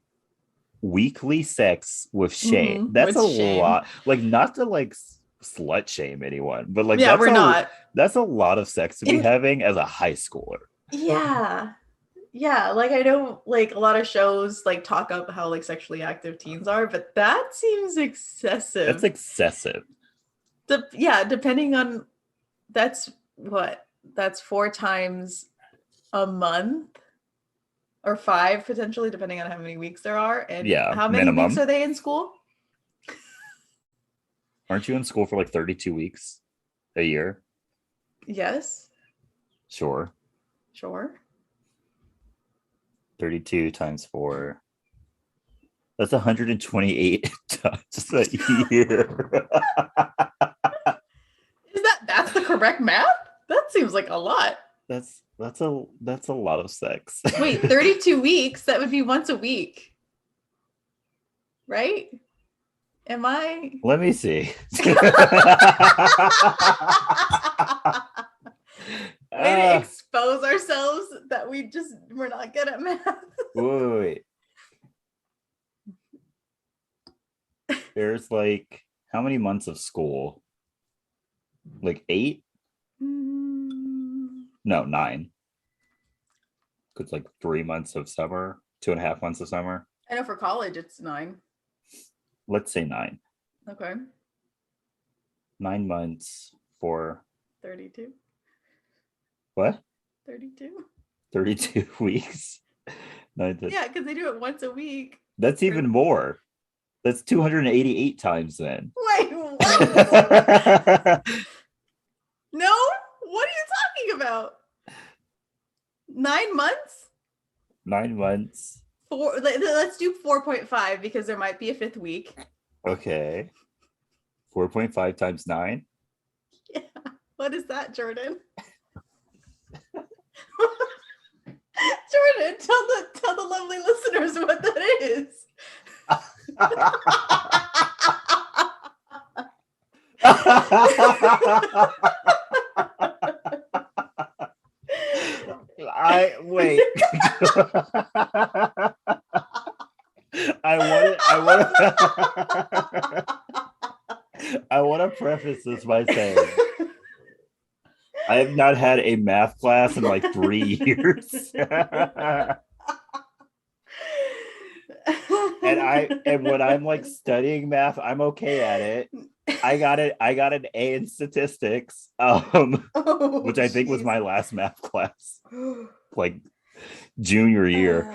weekly sex with Shane. Mm-hmm. That's with Shane. Lot. Like not to like slut shame anyone, but like that's a lot of sex to be having as a high schooler. Yeah like I know like a lot of shows like talk up how like sexually active teens are, but that seems excessive. That's excessive. Depending on that's 4 times a month or 5 potentially, depending on how many weeks there are, and how many weeks are they in school? Aren't you in school for like 32 weeks a year? Yes. Sure. 32 times 4. That's 128 times a year. That's the correct math? That seems like a lot. That's a lot of sex. Wait, 32 weeks? That would be once a week. Right? Am I? Let me see. Way to expose ourselves that we're not good at math. Wait. There's like how many months of school? Like 8? No, 9. It's like 3 months of summer, 2.5 months of summer. I know for college it's 9. Let's say 9. Okay. 9 months for 32. What? 32. 32 weeks. Yeah, because they do it once a week. That's even more. That's 288 times then. Wait, what? No? What are you talking about? 9 months? 9 months. Let's do 4.5 because there might be a 5th week. Okay. 4.5 times 9? Yeah. What is that, Jordan? Jordan, tell the lovely listeners what that is. Wait. I want to preface this by saying I have not had a math class in like 3 years. And when I'm like studying math, I'm okay at it. I got an A in statistics, which I think was my last math class, like junior year.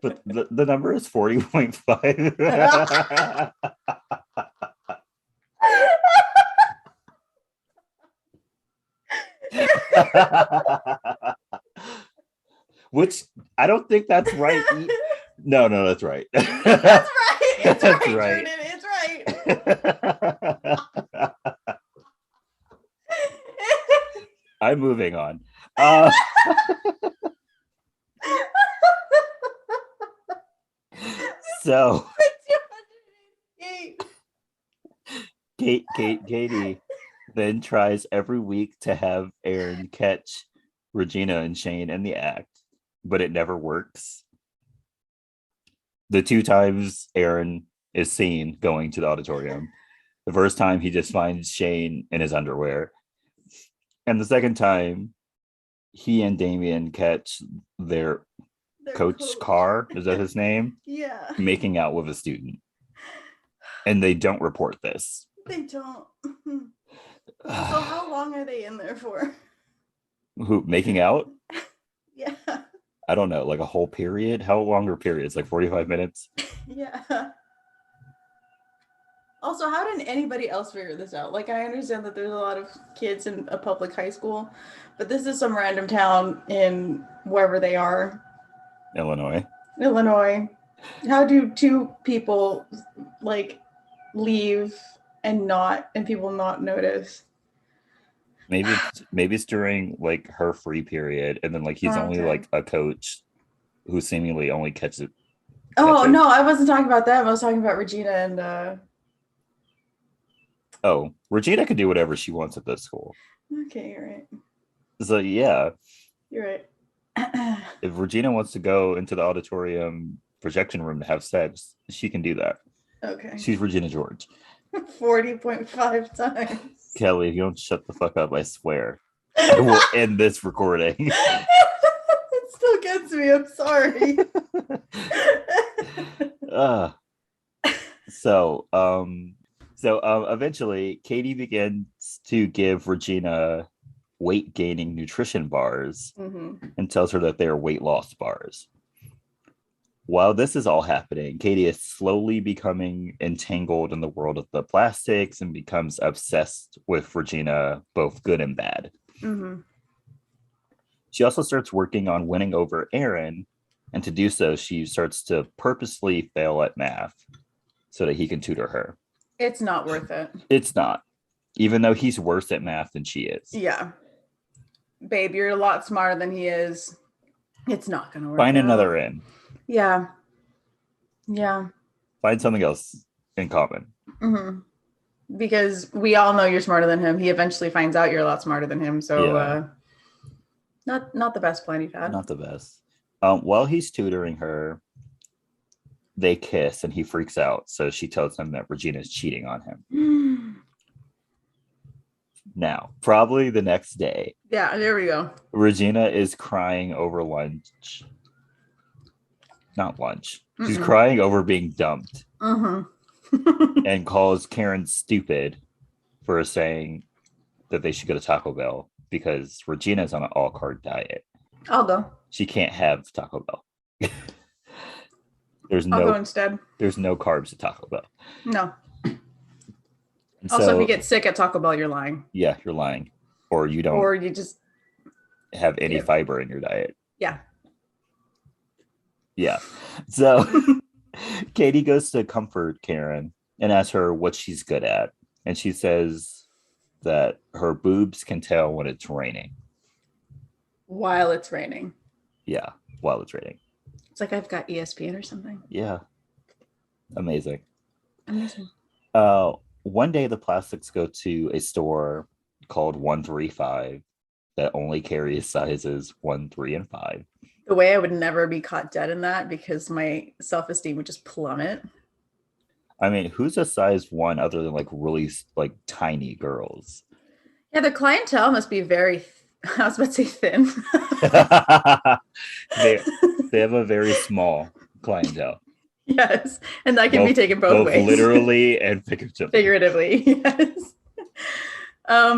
But the number is 40.5. Which I don't think that's right. No, that's right. That's right. It's that's right, Jordan. It's right. I'm moving on. So Katie then tries every week to have Aaron catch Regina and Shane in the act, but it never works. The 2 times Aaron is seen going to the auditorium, the first time he just finds Shane in his underwear. And the second time, he and Damien catch their coach Carr, is that his name? Yeah. Making out with a student. And they don't report this. They don't. So how long are they in there for? Who, making out? Yeah. I don't know, like a whole period? How long are periods? Like 45 minutes? Yeah. Also, how didn't anybody else figure this out? Like, I understand that there's a lot of kids in a public high school, but this is some random town in wherever they are. Illinois. How do 2 people like leave and people not notice? Maybe it's during like her free period, and then like he's only like a coach who seemingly only catches. Oh no, I wasn't talking about them. I was talking about Regina and Oh, Regina could do whatever she wants at this school. Okay, you're right. So yeah. You're right. If Regina wants to go into the auditorium projection room to have sex, she can do that. Okay. She's Regina George. 40.5 times. Kelly, if you don't shut the fuck up, I swear I will end this recording. It still gets me. I'm sorry. Eventually Katie begins to give Regina weight gaining nutrition bars and tells her that they are weight loss bars. While this is all happening, Katie is slowly becoming entangled in the world of the plastics and becomes obsessed with Regina, both good and bad. She also starts working on winning over Aaron, and to do so, she starts to purposely fail at math so that he can tutor her. It's not worth it. It's not, even though he's worse at math than she is. Yeah. Babe, you're a lot smarter than he is. It's not going to work. Find another in. Yeah. Find something else in common. Because we all know you're smarter than him. He eventually finds out you're a lot smarter than him. So not the best plan you've had. Not the best. While he's tutoring her, they kiss and he freaks out. So she tells him that Regina's cheating on him. Now, probably the next day. Yeah, there we go. Regina is crying over lunch. Not lunch. She's crying over being dumped. And calls Karen stupid for saying that they should go to Taco Bell because Regina's on an all-carb diet. I'll go. She can't have Taco Bell. I'll go instead. There's no carbs at Taco Bell. No. Also, if you get sick at Taco Bell, you're lying. Yeah, you're lying. Or you don't. Or you just have any fiber in your diet. Yeah. Yeah. So Katie goes to comfort Karen and asks her what she's good at. And she says that her boobs can tell when it's raining. While it's raining. Yeah, while it's raining. It's like I've got ESPN or something. Yeah. Amazing. One day the plastics go to a store called 135 that only carries sizes 1, 3, and 5. The way I would never be caught dead in that because my self-esteem would just plummet. I mean, who's a size 1 other than like really like tiny girls? Yeah, the clientele must be very, I was about to say thin. They have a very small clientele. Yes, and that can be taken both ways. Literally and figuratively. Yes.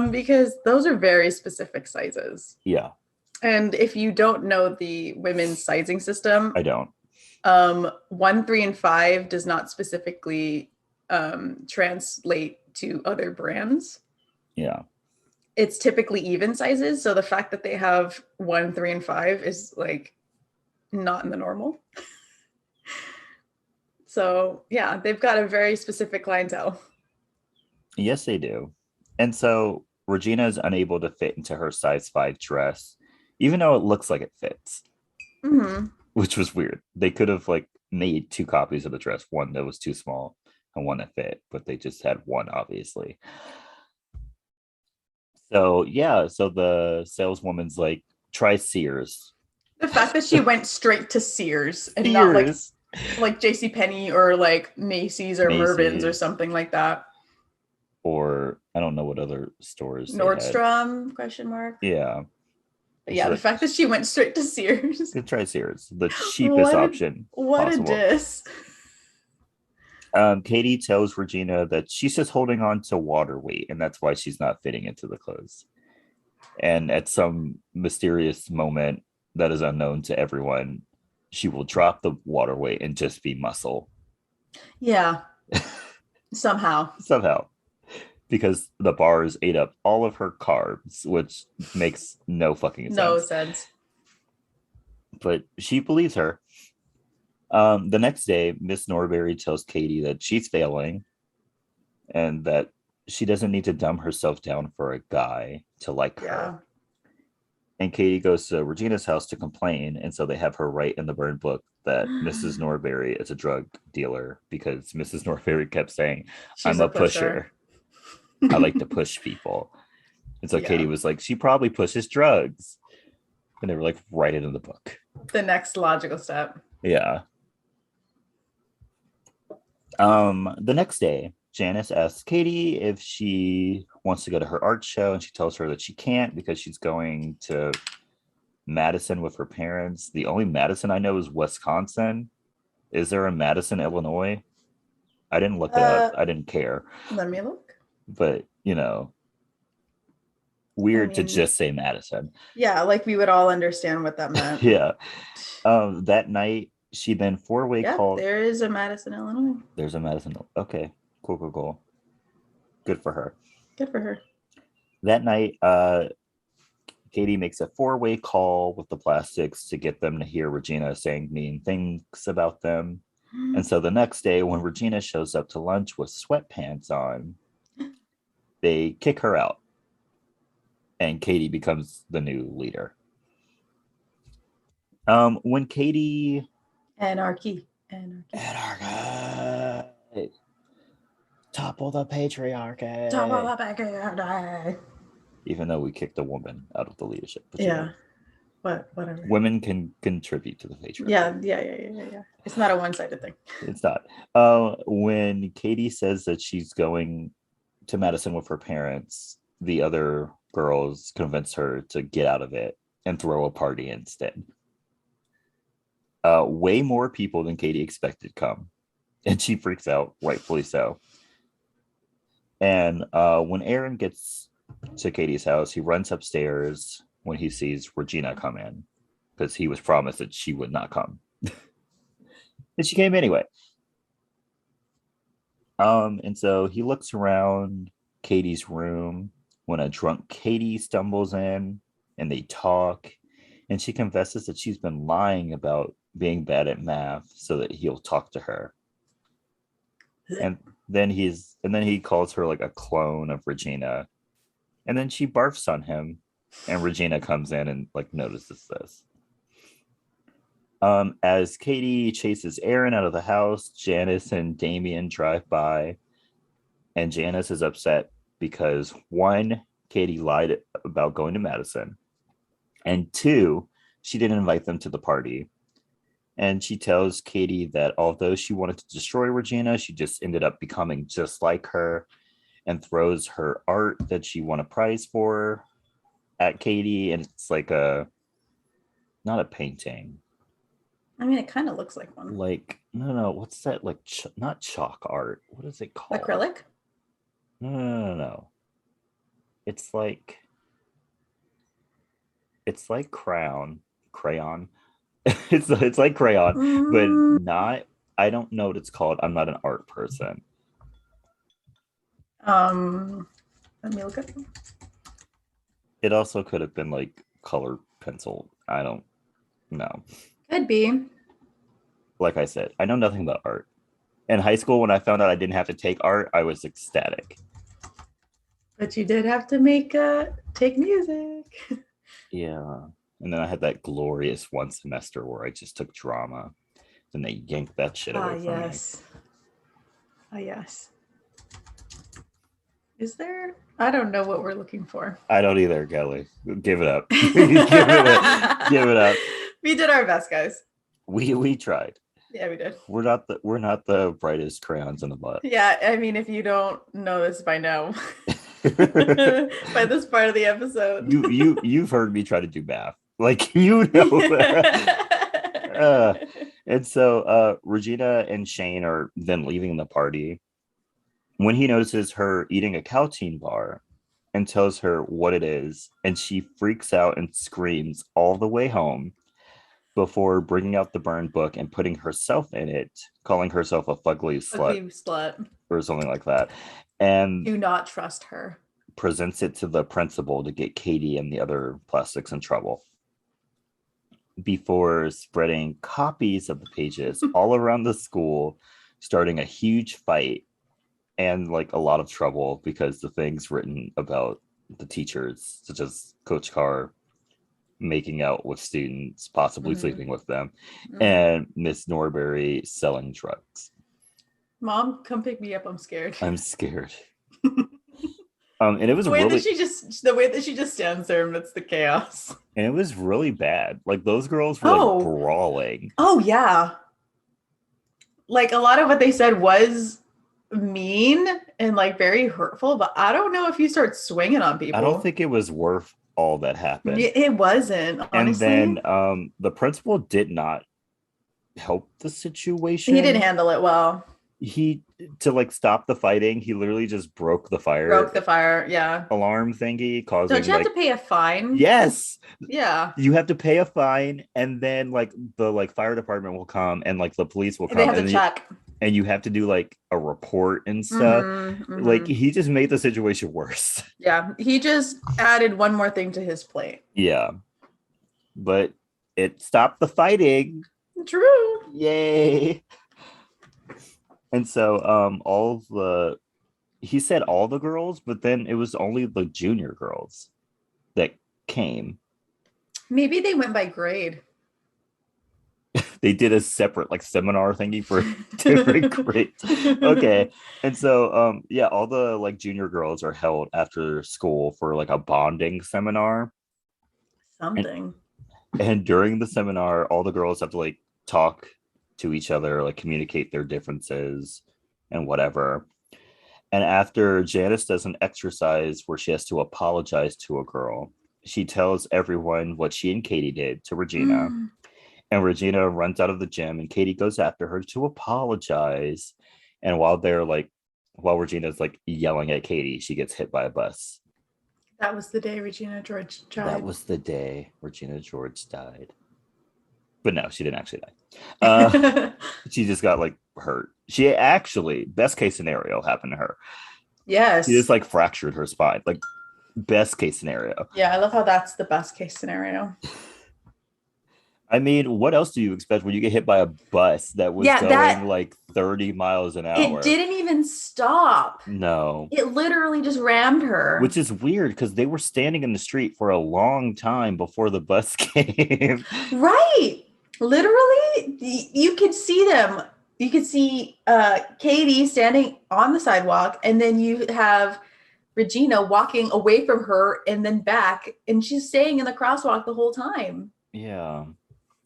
Because those are very specific sizes. Yeah. And if you don't know the women's sizing system, I don't. 1, 3, and 5 does not specifically translate to other brands. Yeah. It's typically even sizes. So the fact that they have 1, 3, and 5 is like not in the normal. So yeah, they've got a very specific clientele. Yes, they do. And so Regina is unable to fit into her size 5 dress, even though it looks like it fits, which was weird. They could have like made 2 copies of the dress, one that was too small and one that fit, but they just had one, obviously. So yeah, so the saleswoman's like, try Sears. The fact that she went straight to Sears and not Sears. like JCPenney or like Macy's or Mervyn's or Macy's, something like that. or I don't know what other stores they had. Nordstrom question mark. Yeah. But She's yeah, the like, fact that she went straight to Sears. try Sears, the cheapest What a option what a possible. diss. Katie tells Regina that she's just holding on to water weight, and that's why she's not fitting into the clothes. And at some mysterious moment that is unknown to everyone, she will drop the water weight and just be muscle. Yeah. Somehow. Somehow. Because the bars ate up all of her carbs, which makes no fucking sense. No sense. But she believes her. The next day, Miss Norbury tells Katie that she's failing and that she doesn't need to dumb herself down for a guy to like her. And Katie goes to Regina's house to complain. And so they have her write in the burn book that Mrs. Norbury is a drug dealer because Mrs. Norbury kept saying, I'm a pusher. I like to push people. And so Katie was like, she probably pushes drugs. And they were like, write it in the book. The next logical step. Yeah. The next day, Janice asks Katie if she wants to go to her art show, and she tells her that she can't because she's going to Madison with her parents. The only Madison I know is Wisconsin. Is there a Madison, Illinois? I didn't look it up. I didn't care. Let me look. But, you know, weird to just say Madison. Yeah, like we would all understand what that meant. Yeah. That night, she then four-way called. There is a Madison, Illinois. There's a Madison. Okay, cool. Good for her. Good for her. That night, Katie makes a four-way call with the Plastics to get them to hear Regina saying mean things about them. And so the next day, when Regina shows up to lunch with sweatpants on, they kick her out. And Katie becomes the new leader. When Katie... Anarchy. Topple the patriarchy. Even though we kicked a woman out of the leadership. But yeah. But whatever. Women can contribute to the patriarchy. Yeah. It's not a one-sided thing. It's not. When Katie says that she's going to Madison with her parents, the other girls convince her to get out of it and throw a party instead. Way more people than Katie expected come, and she freaks out, rightfully so. And when Aaron gets to Katie's house, he runs upstairs when he sees Regina come in, because he was promised that she would not come. And she came anyway. And so he looks around Katie's room when a drunk Katie stumbles in, and they talk, and she confesses that she's been lying about being bad at math so that he'll talk to her. And then he calls her like a clone of Regina, and then she barfs on him, and Regina comes in and like notices this. As Katie chases Aaron out of the house, Janice and Damien drive by, and Janice is upset because 1, Katie lied about going to Madison, and 2, she didn't invite them to the party. And she tells Katie that although she wanted to destroy Regina, she just ended up becoming just like her, and throws her art that she won a prize for at Katie. And it's like not a painting. I mean, it kind of looks like one. Like, no. What's that? Like, not chalk art. What is it called? Acrylic? No. It's like crayon. It's like crayon, but not. I don't know what it's called. I'm not an art person. Let me look at them. It also could have been like color pencil. I don't know. Could be. Like I said, I know nothing about art. In high school, when I found out I didn't have to take art, I was ecstatic. But you did have to take music. Yeah. And then I had that glorious one semester where I just took drama. Then they yanked that shit away from me. Yes. Is there? I don't know what we're looking for. I don't either, Kelly. Give it up. Give it up. We did our best, guys. We tried. Yeah, we did. We're not the brightest crayons in the butt. Yeah, I mean, if you don't know this by now, by this part of the episode, you've heard me try to do math, like and so Regina and Shane are then leaving the party when he notices her eating a Caltine bar and tells her what it is, and she freaks out and screams all the way home before bringing out the burned book and putting herself in it, calling herself a fugly slut or something like that, and do not trust her. Presents it to the principal to get Katie and the other plastics in trouble before spreading copies of the pages all around the school, starting a huge fight and like a lot of trouble because the things written about the teachers, such as Coach Carr making out with students, possibly sleeping with them, and Miss Norbury selling drugs. Mom, come pick me up. I'm scared. I'm scared. And it was the way that she just stands there amidst the chaos. And it was really bad. Like those girls were like brawling. Oh yeah. Like a lot of what they said was mean and like very hurtful, but I don't know if you start swinging on people. I don't think it was worth all that happened. It wasn't, honestly. And then the principal did not help the situation. He didn't handle it well. To like stop the fighting, he literally just broke the fire alarm thingy, causing don't you have to pay a fine? Yes. Yeah, you have to pay a fine, and then like the like fire department will come and like the police will come. They have to check, and you have to do like a report and stuff. Like he just made the situation worse. Yeah, he just added one more thing to his plate. Yeah, but it stopped the fighting. True. Yay. And so he said all the girls, but then it was only the junior girls that came. Maybe they went by grade. They did a separate like seminar thingy for different grades. Okay. And so all the like junior girls are held after school for like a bonding seminar. Something. And during the seminar, all the girls have to like talk to each other, like communicate their differences and whatever. And after Janice does an exercise where she has to apologize to a girl, she tells everyone what she and Katie did to Regina. And Regina runs out of the gym and Katie goes after her to apologize. And while Regina's like yelling at Katie, she gets hit by a bus. That was the day Regina George died. That was the day Regina George died. But no, she didn't actually die. She just got like hurt. She actually, best case scenario, happened to her. Yes. She just like fractured her spine. Like best case scenario. Yeah, I love how that's the best case scenario. I mean, what else do you expect when you get hit by a bus that was going like 30 miles an hour? It didn't even stop. No. It literally just rammed her. Which is weird because they were standing in the street for a long time before the bus came. Right. Literally, you could see them. You could see Katie standing on the sidewalk, and then you have Regina walking away from her and then back, and she's staying in the crosswalk the whole time. Yeah.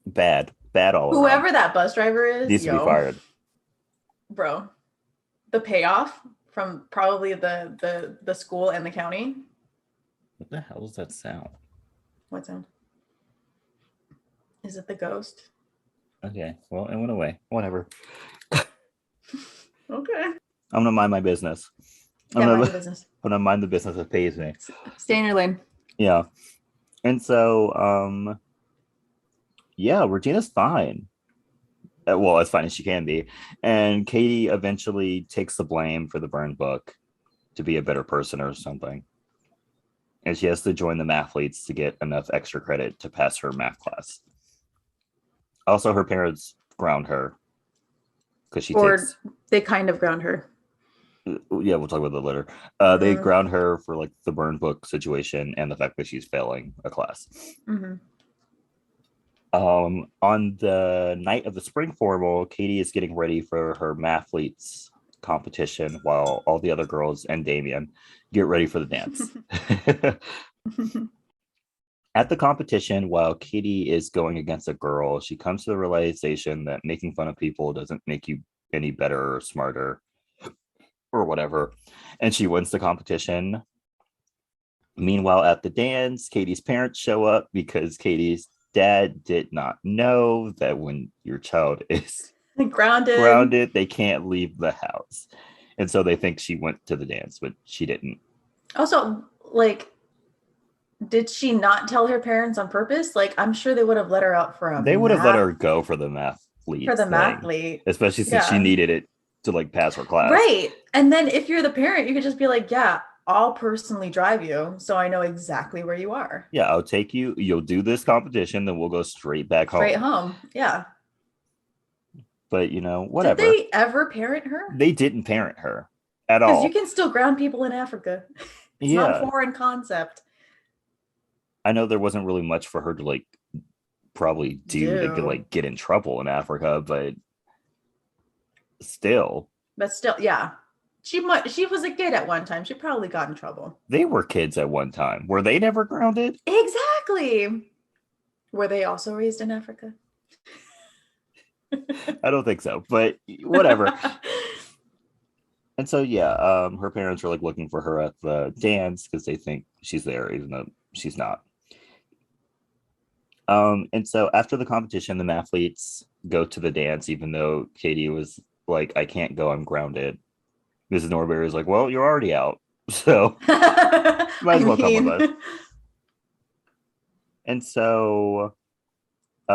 Bad all around. Whoever that bus driver is needs to be fired. Bro, the payoff from probably the school and the county. What the hell is that sound? What sound? Is it the ghost? Okay, well, it went away. Whatever. Okay. I'm gonna mind my business. Mind your business. I'm gonna mind the business that pays me. Stay in your lane. Yeah. And so Regina's fine. Well, as fine as she can be. And Katie eventually takes the blame for the burned book to be a better person or something. And she has to join the mathletes to get enough extra credit to pass her math class. Also, her parents ground her because they kind of ground her. Yeah, we'll talk about that later. They ground her for like the burned book situation and the fact that she's failing a class. On the night of the spring formal, Katie is getting ready for her mathletes competition while all the other girls and Damien get ready for the dance. At the competition, while Katie is going against a girl, she comes to the realization that making fun of people doesn't make you any better or smarter or whatever. And she wins the competition. Meanwhile, at the dance, Katie's parents show up because Katie's dad did not know that when your child is Grounded. grounded, they can't leave the house. And so they think she went to the dance, but she didn't. Also, like, did she not tell her parents on purpose? Like, I'm sure they would have let her out for a They would have let her math go for the for the thing, mathlete. especially since she Yeah. needed it to like pass her class. Right. And then if you're the parent, you could just be like, yeah, I'll personally drive you so I know exactly where you are. Yeah, I'll take you. You'll do this competition, then we'll go straight back Straight home. home. Yeah. But Did whatever. they ever parent her? They didn't parent her at Because all. you can still ground people in Africa. It's not a Yeah. foreign concept. I know there wasn't really much for her to like probably do to Do. get in trouble in Africa, but still, But still, yeah. She was a kid at one time. She probably got in trouble. they were kids at one time. Were they never grounded? Exactly. Were they also raised in Africa? I don't think so, but whatever. And so her parents are like looking for her at the dance because they think she's there, even though she's not. And so after the competition, the mathletes go to the dance, even though Katie was like, I can't go, I'm grounded. Mrs. Norbury is like, well, you're already out. So might as well come with us. And so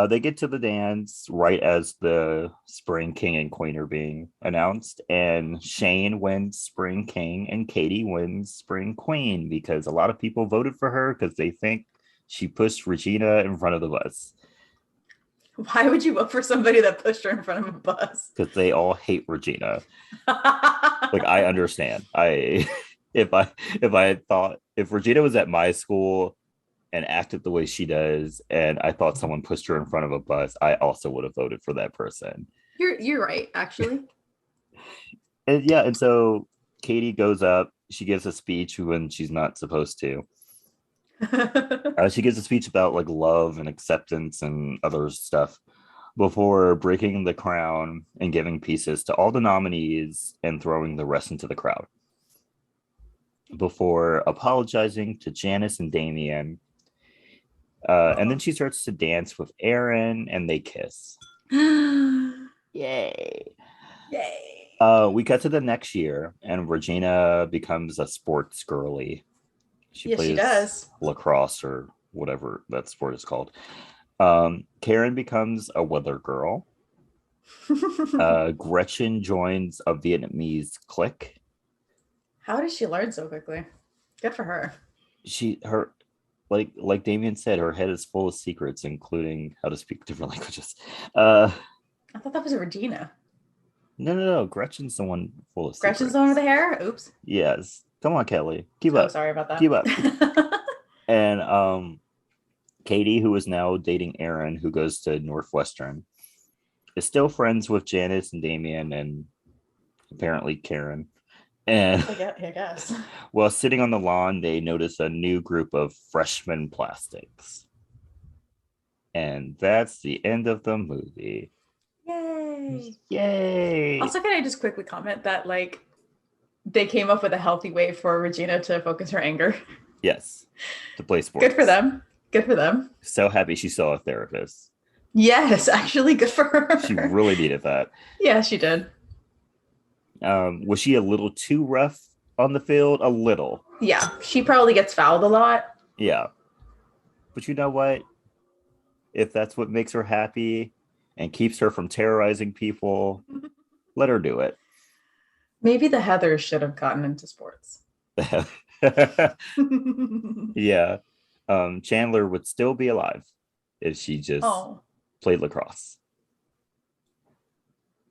they get to the dance right as the Spring King and Queen are being announced. And Shane wins Spring King and Katie wins Spring Queen because a lot of people voted for her because they think she pushed Regina in front of the bus. Why would you vote for somebody that pushed her in front of a bus? Because they all hate Regina. Like, I understand. If Regina was at my school and acted the way she does, and I thought someone pushed her in front of a bus, I also would have voted for that person. You're right, actually. And so Katie goes up. She gives a speech when she's not supposed to. She gives a speech about like love and acceptance and other stuff before breaking the crown and giving pieces to all the nominees and throwing the rest into the crowd. Before apologizing to Janice and Damien. And then she starts to dance with Aaron and they kiss. Yay. Yay. We cut to the next year and Regina becomes a sports girly. She does lacrosse or whatever that sport is called. Karen becomes a weather girl. Gretchen joins a Vietnamese clique. How did she learn so quickly? Good for her. Like Damien said, her head is full of secrets, including how to speak different languages. I thought that was Regina. No. Gretchen's the one full of secrets. Gretchen's the one with the hair? Oops. Yes. Come on, Kelly. Keep up. Sorry about that. Keep up. And Katie, who is now dating Aaron, who goes to Northwestern, is still friends with Janice and Damien and apparently Karen. And I guess. While sitting on the lawn, they notice a new group of freshman plastics. And that's the end of the movie. Yay. Also, can I just quickly comment that like they came up with a healthy way for Regina to focus her anger? Yes. To play sports. Good for them. So happy she saw a therapist. Yes, actually good for her. She really needed that. Yeah, she did. Was she a little too rough on the field? A little. Yeah, she probably gets fouled a lot. Yeah. But you know what? If that's what makes her happy and keeps her from terrorizing people, let her do it. Maybe the Heathers should have gotten into sports. Yeah. Chandler would still be alive if she just played lacrosse.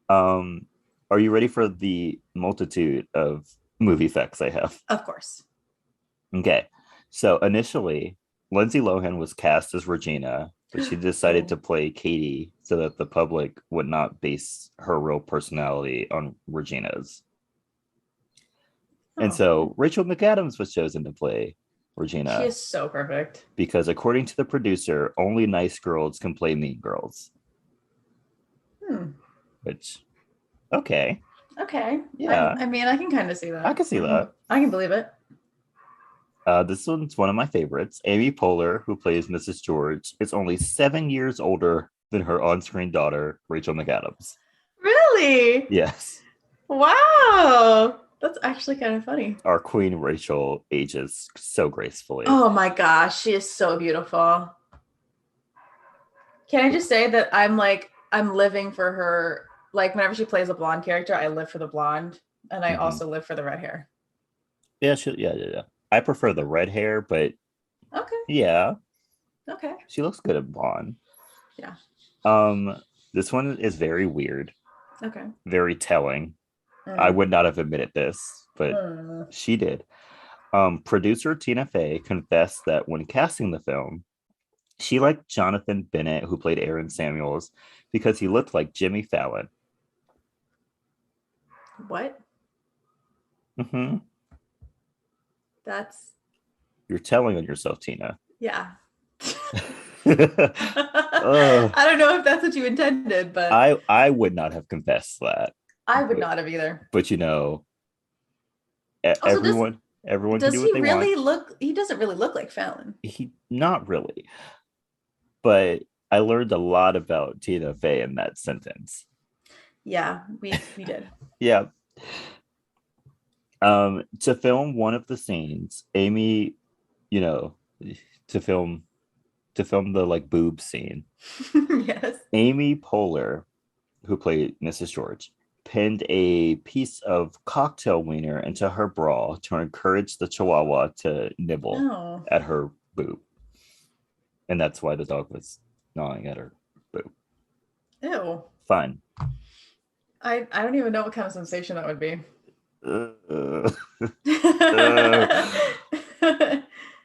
Are you ready for the multitude of movie facts I have? Of course. Okay. So initially, Lindsay Lohan was cast as Regina, but she decided to play Katie so that the public would not base her real personality on Regina's. And Oh, so Rachel McAdams was chosen to play she Regina is so perfect. because, according to the producer, only nice girls can play mean girls. Hmm. Which, okay, Okay. yeah, I mean, I can kind of see I that. can see that. I can believe it. This one's one of my favorites. Amy Poehler, who plays Mrs. George, is only 7 years older than her on-screen daughter, Rachel McAdams. Really? Yes, Wow. That's actually kind of funny. our Queen Rachel ages so gracefully. Oh my gosh, she is so beautiful. Can I just say that I'm living for her. Like whenever she plays a blonde character, I live for the blonde, and I Mhm. also live for the red hair. Yeah, yeah. I prefer the red hair, but Okay. yeah, Okay. she looks good at blonde. Yeah. This one is very weird, Okay. very telling. I Mm. would not have admitted this, but Mm. she did. Producer Tina Fey confessed that when casting the film, she liked Jonathan Bennett, who played Aaron Samuels, because he looked like Jimmy Fallon. What? Hmm. That's You're telling on yourself, Tina. yeah. Ugh. I don't know if that's what you intended, but I would not have confessed that, I would but not have either. but you know, Also, everyone can does do he what they want. really look? He doesn't really look like Fallon. He not really, but I learned a lot about Tina Fey in that sentence. Yeah, we did. Yeah. To film one of the scenes, Amy, you know, to film to film the like boob scene, Yes. Amy Poehler, who played Mrs. George, pinned a piece of cocktail wiener into her bra to encourage the Chihuahua to nibble Oh. at her boob, and that's why the dog was gnawing at her boob. Ew. Fun. I don't even know what kind of sensation that would be. Uh,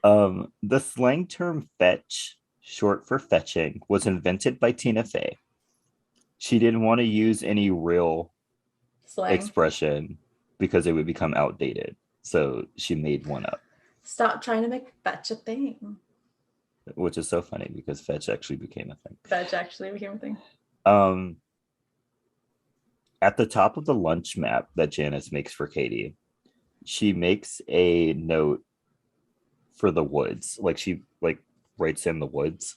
uh, the slang term fetch, short for fetching, was invented by Tina Fey. She didn't want to use any real Slang. expression because it would become outdated. So she made one up, Stop trying to make fetch a thing. which is so funny because fetch actually became a thing. Fetch actually became a thing. Um, at the top of the lunch map that Janice makes for Katie, she makes a note for the woods. Like she like writes in the woods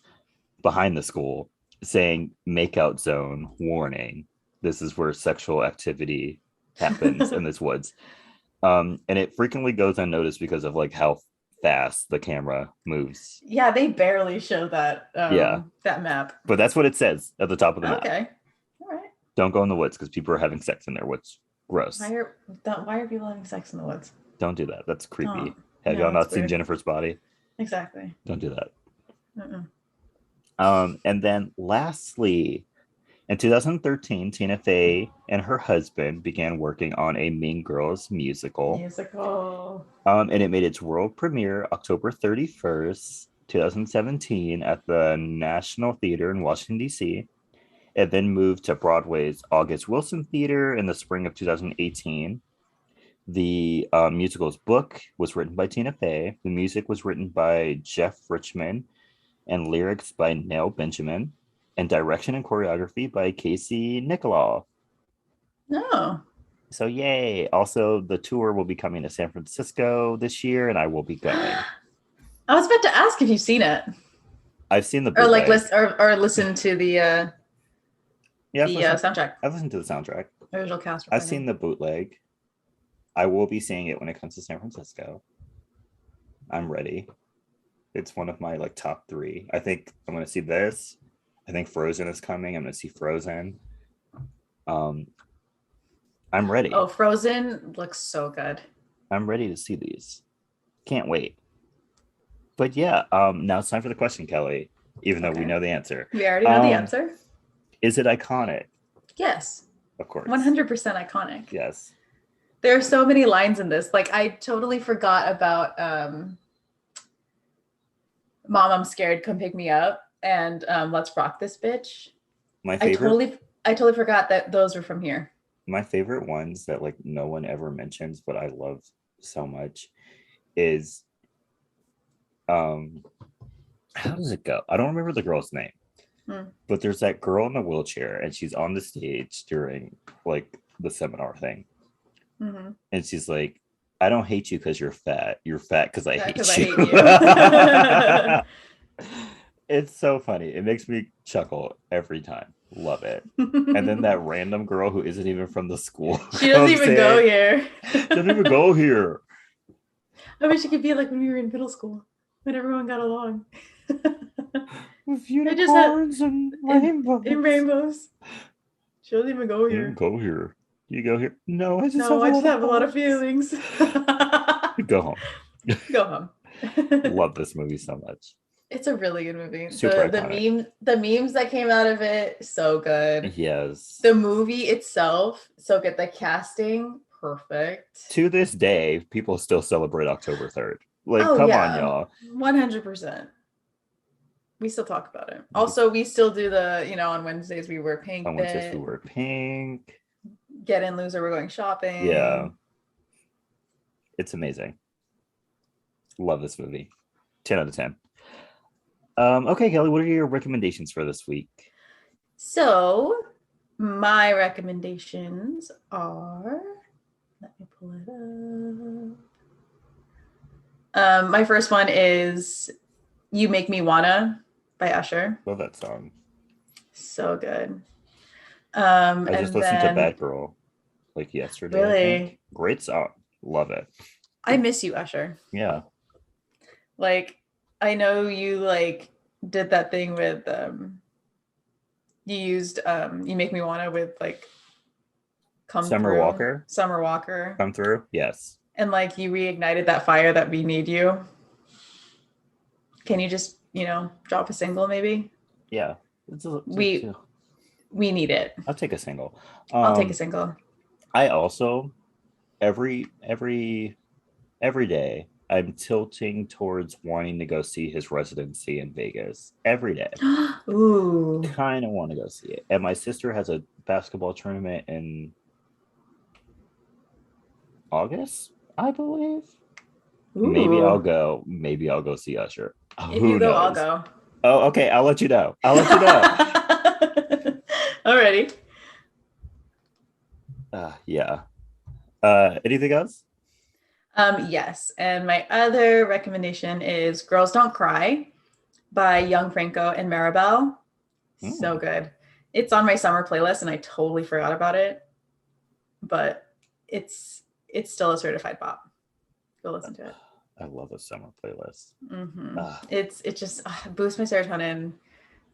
behind the school saying makeout zone warning. This is where sexual activity happens in this woods. And it frequently goes unnoticed because of like how fast the camera moves. Yeah, they barely show that Yeah, that map. but that's what it says at the top of the map. Okay. All right. Don't go in the woods because people are having sex in there, which gross. Why are people having sex in the woods? Don't do that. That's Oh, creepy. Have yeah, y'all that's not seen weird. Jennifer's Body? Exactly. Don't do that. Mm-mm. And then lastly, in 2013, Tina Fey and her husband began working on a Mean Girls musical. Musical. And it made its world premiere October 31st, 2017 at the National Theater in Washington, D.C. It then moved to Broadway's August Wilson Theater in the spring of 2018. The musical's book was written by Tina Fey. The music was written by Jeff Richman and lyrics by Nell Benjamin, and direction and choreography by Casey Nicolau. No. So yay! Also, the tour will be coming to San Francisco this year, and I will be going. I was about to ask if you've seen it I've seen the or bootleg. listen to the soundtrack. I've listened to the soundtrack. Original cast. I've seen the bootleg. I will be seeing it when it comes to San Francisco. I'm ready. It's one of my like top 3. I think I'm going to see this. I think Frozen is coming. I'm going to see Frozen. I'm ready. Oh, Frozen looks so good. I'm ready to see these. Can't wait. But yeah, now it's time for the question, Kelly. Even though we know the answer. We already know the answer. Is it iconic? Yes. Of course. 100% iconic. Yes. There are so many lines in this. Like I totally forgot about Mom, I'm scared, come pick me up, and Let's rock this bitch. My favorite. I totally forgot that those were from here. My favorite ones that like no one ever mentions, but I love so much is how does it go? I don't remember the girl's name, but there's that girl in a wheelchair and she's on the stage during like the seminar thing. And she's like, I don't hate you because you're fat. You're fat because I hate you. It's so funny. It makes me chuckle every time. Love it. And then that random girl who isn't even from the school. She doesn't even go here. Doesn't even go here. I wish it could be like when we were in middle school, when everyone got along. With unicorns and rainbows. In rainbows. She doesn't even go here. Go here. You go here? No, I just have a lot of feelings. Go home. Go home. Love this movie so much. It's a really good movie. Super the memes that came out of it, so good. Yes. The movie itself, so good. The casting, perfect. To this day, people still celebrate October 3rd. Like, come on, y'all. 100%. We still talk about it. Also, we still do the, on Wednesdays we wear pink. On Wednesdays we wear pink. Get in, loser, we're going shopping. Yeah. It's amazing. Love this movie. 10 out of 10. Okay, Kelley, what are your recommendations for this week? So, my recommendations are, let me pull it up. My first one is You Make Me Wanna by Usher. Love that song. So good. I just listened to Bad Girl like yesterday. Really? Great song. Love it. I miss you, Usher. Yeah. Like, I know you like did that thing with you used You Make Me Wanna with like Summer Walker. Come Through. Yes. And like you reignited that fire that we need you. Can you just, drop a single maybe? Yeah. We need it. I'll take a single. I'll take a single. I also every day I'm tilting towards wanting to go see his residency in Vegas every day. Ooh. Kind of want to go see it. And my sister has a basketball tournament in August, I believe. Ooh. Maybe I'll go. Maybe I'll go see Usher. If you go, I'll go. Oh, okay. I'll let you know. Alrighty. Yeah. Anything else? Yes. And my other recommendation is Girls Don't Cry by Young Franco and Maribel. So good. It's on my summer playlist and I totally forgot about it. But it's still a certified bop. Go listen to it. I love a summer playlist. Mm-hmm. It just boosts my serotonin,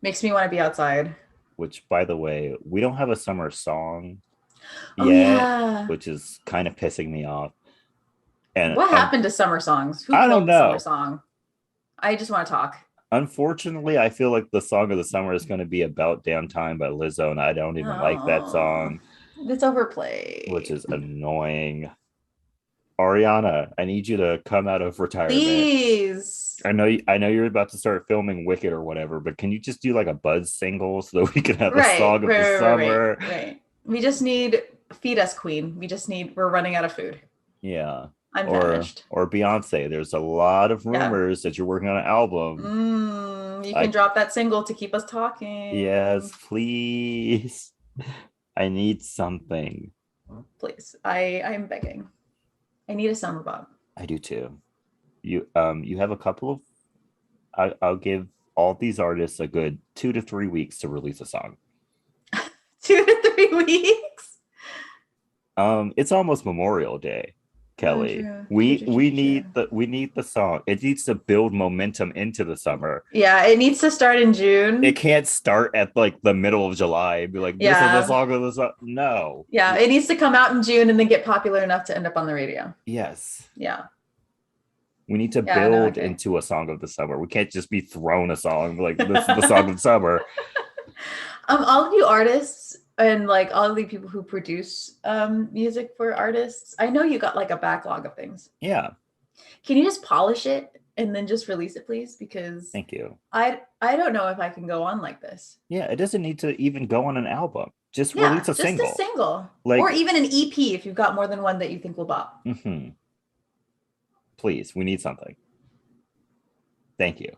makes me want to be outside. Which, by the way, we don't have a summer song yet, which is kind of pissing me off. And what happened to summer songs? Who I don't know. Summer song? I just want to talk. Unfortunately, I feel like the song of the summer is going to be About Damn Time by Lizzo, and I don't even like that song. It's overplayed. Which is annoying. Ariana, I need you to come out of retirement. Please. I know you're about to start filming Wicked or whatever, but can you just do like a Buzz single so that we can have a song of the summer? Right. We just need Feed Us Queen. We're running out of food. Yeah. I'm famished. Or Beyonce. There's a lot of rumors that you're working on an album. You can drop that single to keep us talking. Yes, please. I need something. Please. I'm begging. I need a summer bop. I do too. You have a couple of I'll give all these artists a good 2 to 3 weeks to release a song. 2 to 3 weeks? It's almost Memorial Day, Kelley. We need the song. It needs to build momentum into the summer. Yeah, it needs to start in June. It can't start at like the middle of July and be like, this is the song of the summer. No. Yeah, it needs to come out in June and then get popular enough to end up on the radio. Yes. Yeah. We need to build into a song of the summer. We can't just be thrown a song like this is the song of the summer. All of you artists and like all of the people who produce music for artists, I know you got like a backlog of things. Yeah. Can you just polish it and then just release it, please? Because thank you. I don't know if I can go on like this. Yeah, it doesn't need to even go on an album. Just release a single. Just a single. Or even an EP if you've got more than one that you think will bop. Mm-hmm. Please, we need something. Thank you.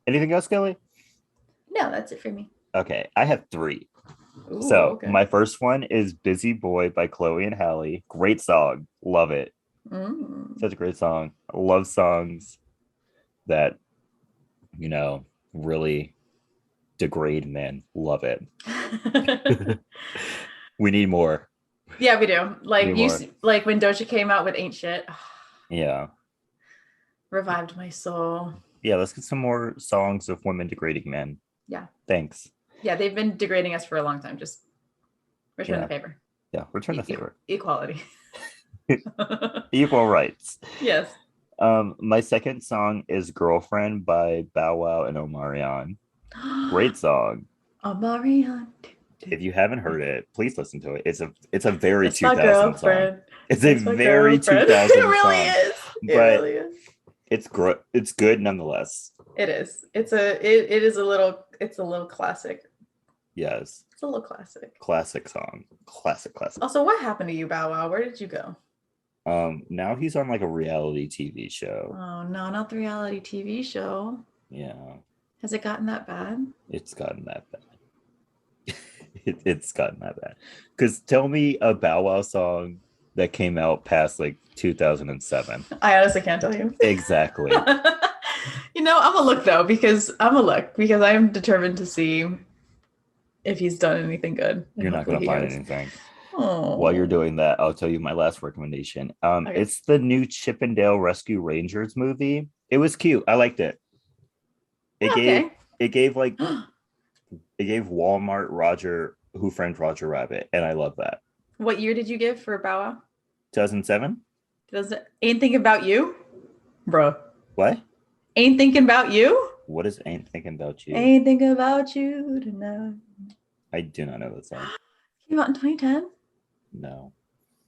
Anything else, Kelly? No, that's it for me. Okay, I have 3. Ooh, So okay. my first one is Busy Boy by Chloe and Halle. Great song. Love it. Such a great song. I love songs that, really degrade men. Love it. We need more. Yeah, we do. Like Need more. like when Doja came out with Ain't Shit. Yeah. Revived my soul. Yeah, let's get some more songs of women degrading men. Yeah. Thanks. Yeah, they've been degrading us for a long time. Just return the favor. Yeah, return the favor. Equality. Equal rights. Yes. My second song is Girlfriend by Bow Wow and Omarion. Great song. Omarion. If you haven't heard it, please listen to it. It's a very It's 2000 song. It's a very 2000 It really song. is. It but really is. It's good nonetheless. It is. It is a little classic. Yes. It's a little classic. Classic song. Classic. Also, what happened to you, Bow Wow? Where did you go? Now he's on like a reality TV show. Oh no, not the reality TV show. Yeah. Has it gotten that bad? It's gotten that bad. It's gotten that bad. Because tell me a Bow Wow song that came out past like 2007. I honestly can't tell you. Exactly. I'm gonna look though, because I'm determined to see if he's done anything good. You're not gonna find anything. Oh. While you're doing that, I'll tell you my last recommendation. Okay. It's the new Chip and Dale Rescue Rangers movie. It was cute. I liked it. It gave Walmart Roger Who Framed Roger Rabbit, and I love that. What year did you give for Bow Wow? 2007. Ain't thinking about you, bro. What? Ain't thinking about you. What is Ain't Thinking About You? Ain't thinking about you tonight. I do not know that song. Came out in 2010. No.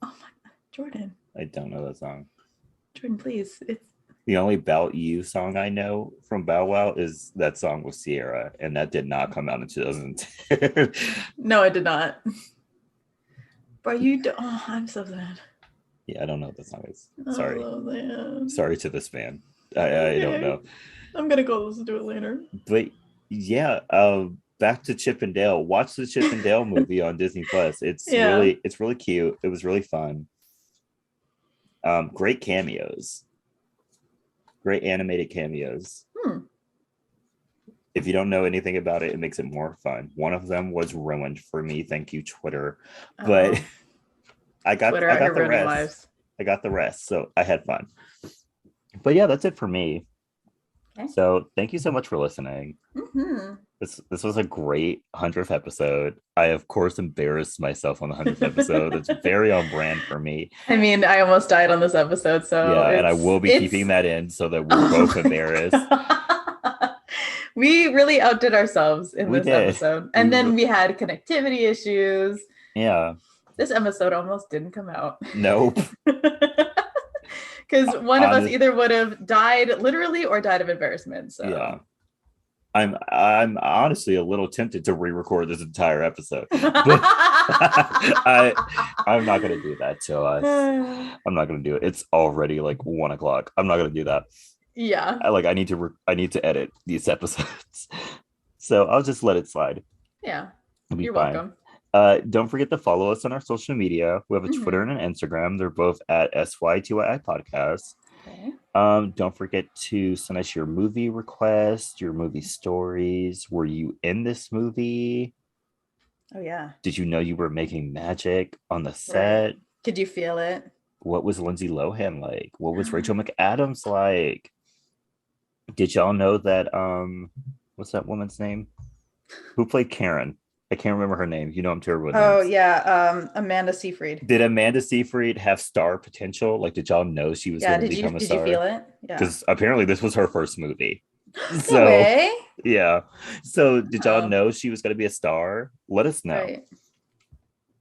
Oh my God, Jordan. I don't know that song. Jordan, please. It's the only About You song I know from Bow Wow is that song with Sierra, and that did not come out in 2010. No, it did not. But I'm so sad. Yeah, I don't know what that song is. Sorry. Oh, sorry to this fan. I don't know. I'm gonna go listen to it later. But yeah, back to Chip and Dale. Watch the Chip and Dale movie on Disney Plus. It's really cute. It was really fun. Great cameos. Great animated cameos. If you don't know anything about it, it makes it more fun. One of them was ruined for me. Thank you, Twitter. But I got the rest. Lives. I got the rest. So I had fun. But yeah, that's it for me. Okay. So thank you so much for listening. Mm-hmm. This was a great 100th episode. I, of course, embarrassed myself on the 100th episode. It's very on brand for me. I mean, I almost died on this episode. So yeah, and I will be keeping that in so that we're both embarrassed. We really outdid ourselves in this episode. And then we had connectivity issues. Yeah. This episode almost didn't come out. Nope. Because one of us either would have died literally or died of embarrassment. So yeah. I'm honestly a little tempted to re-record this entire episode. But I'm not gonna do that to us. I'm not gonna do it. It's already like 1:00. I'm not gonna do that. Yeah. I need to edit these episodes. So I'll just let it slide. Yeah. You're fine. Welcome. Don't forget to follow us on our social media. We have a Twitter and an Instagram. They're both at SYTYI Podcast. Okay. Don't forget to send us your movie requests, your movie stories. Were you in this movie? Oh, yeah. Did you know you were making magic on the set? Right. Could you feel it? What was Lindsay Lohan like? What was Rachel McAdams like? Did y'all know that, what's that woman's name? Who played Karen? I can't remember her name. You know I'm terrible with names. Oh, yeah. Amanda Seyfried. Did Amanda Seyfried have star potential? Like, did y'all know she was going to become a star? Did you feel it? Yeah. Because apparently this was her first movie. No way. Yeah. So did y'all know she was going to be a star? Let us know. Right.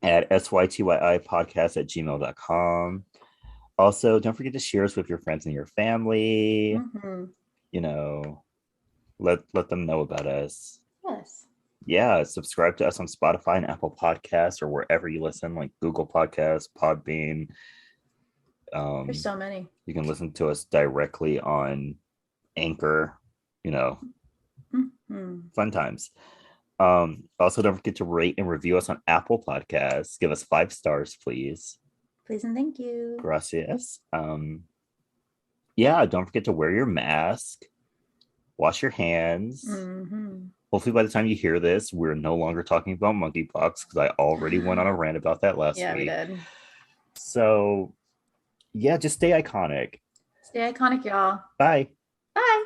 At sytyi podcast@gmail.com. Also, don't forget to share us with your friends and your family. Mm-hmm. You know, let them know about us. Yes. Yeah, subscribe to us on Spotify and Apple Podcasts or wherever you listen, like Google Podcasts, Podbean, There's so many. You can listen to us directly on Anchor, fun times. Also, don't forget to rate and review us on Apple Podcasts. Give us 5 stars, please. Please and thank you. Gracias. Yeah, don't forget to wear your mask, wash your hands. Hopefully by the time you hear this, we're no longer talking about monkeypox, because I already went on a rant about that last week. Yeah, we did. So yeah, just stay iconic. Stay iconic, y'all. Bye. Bye.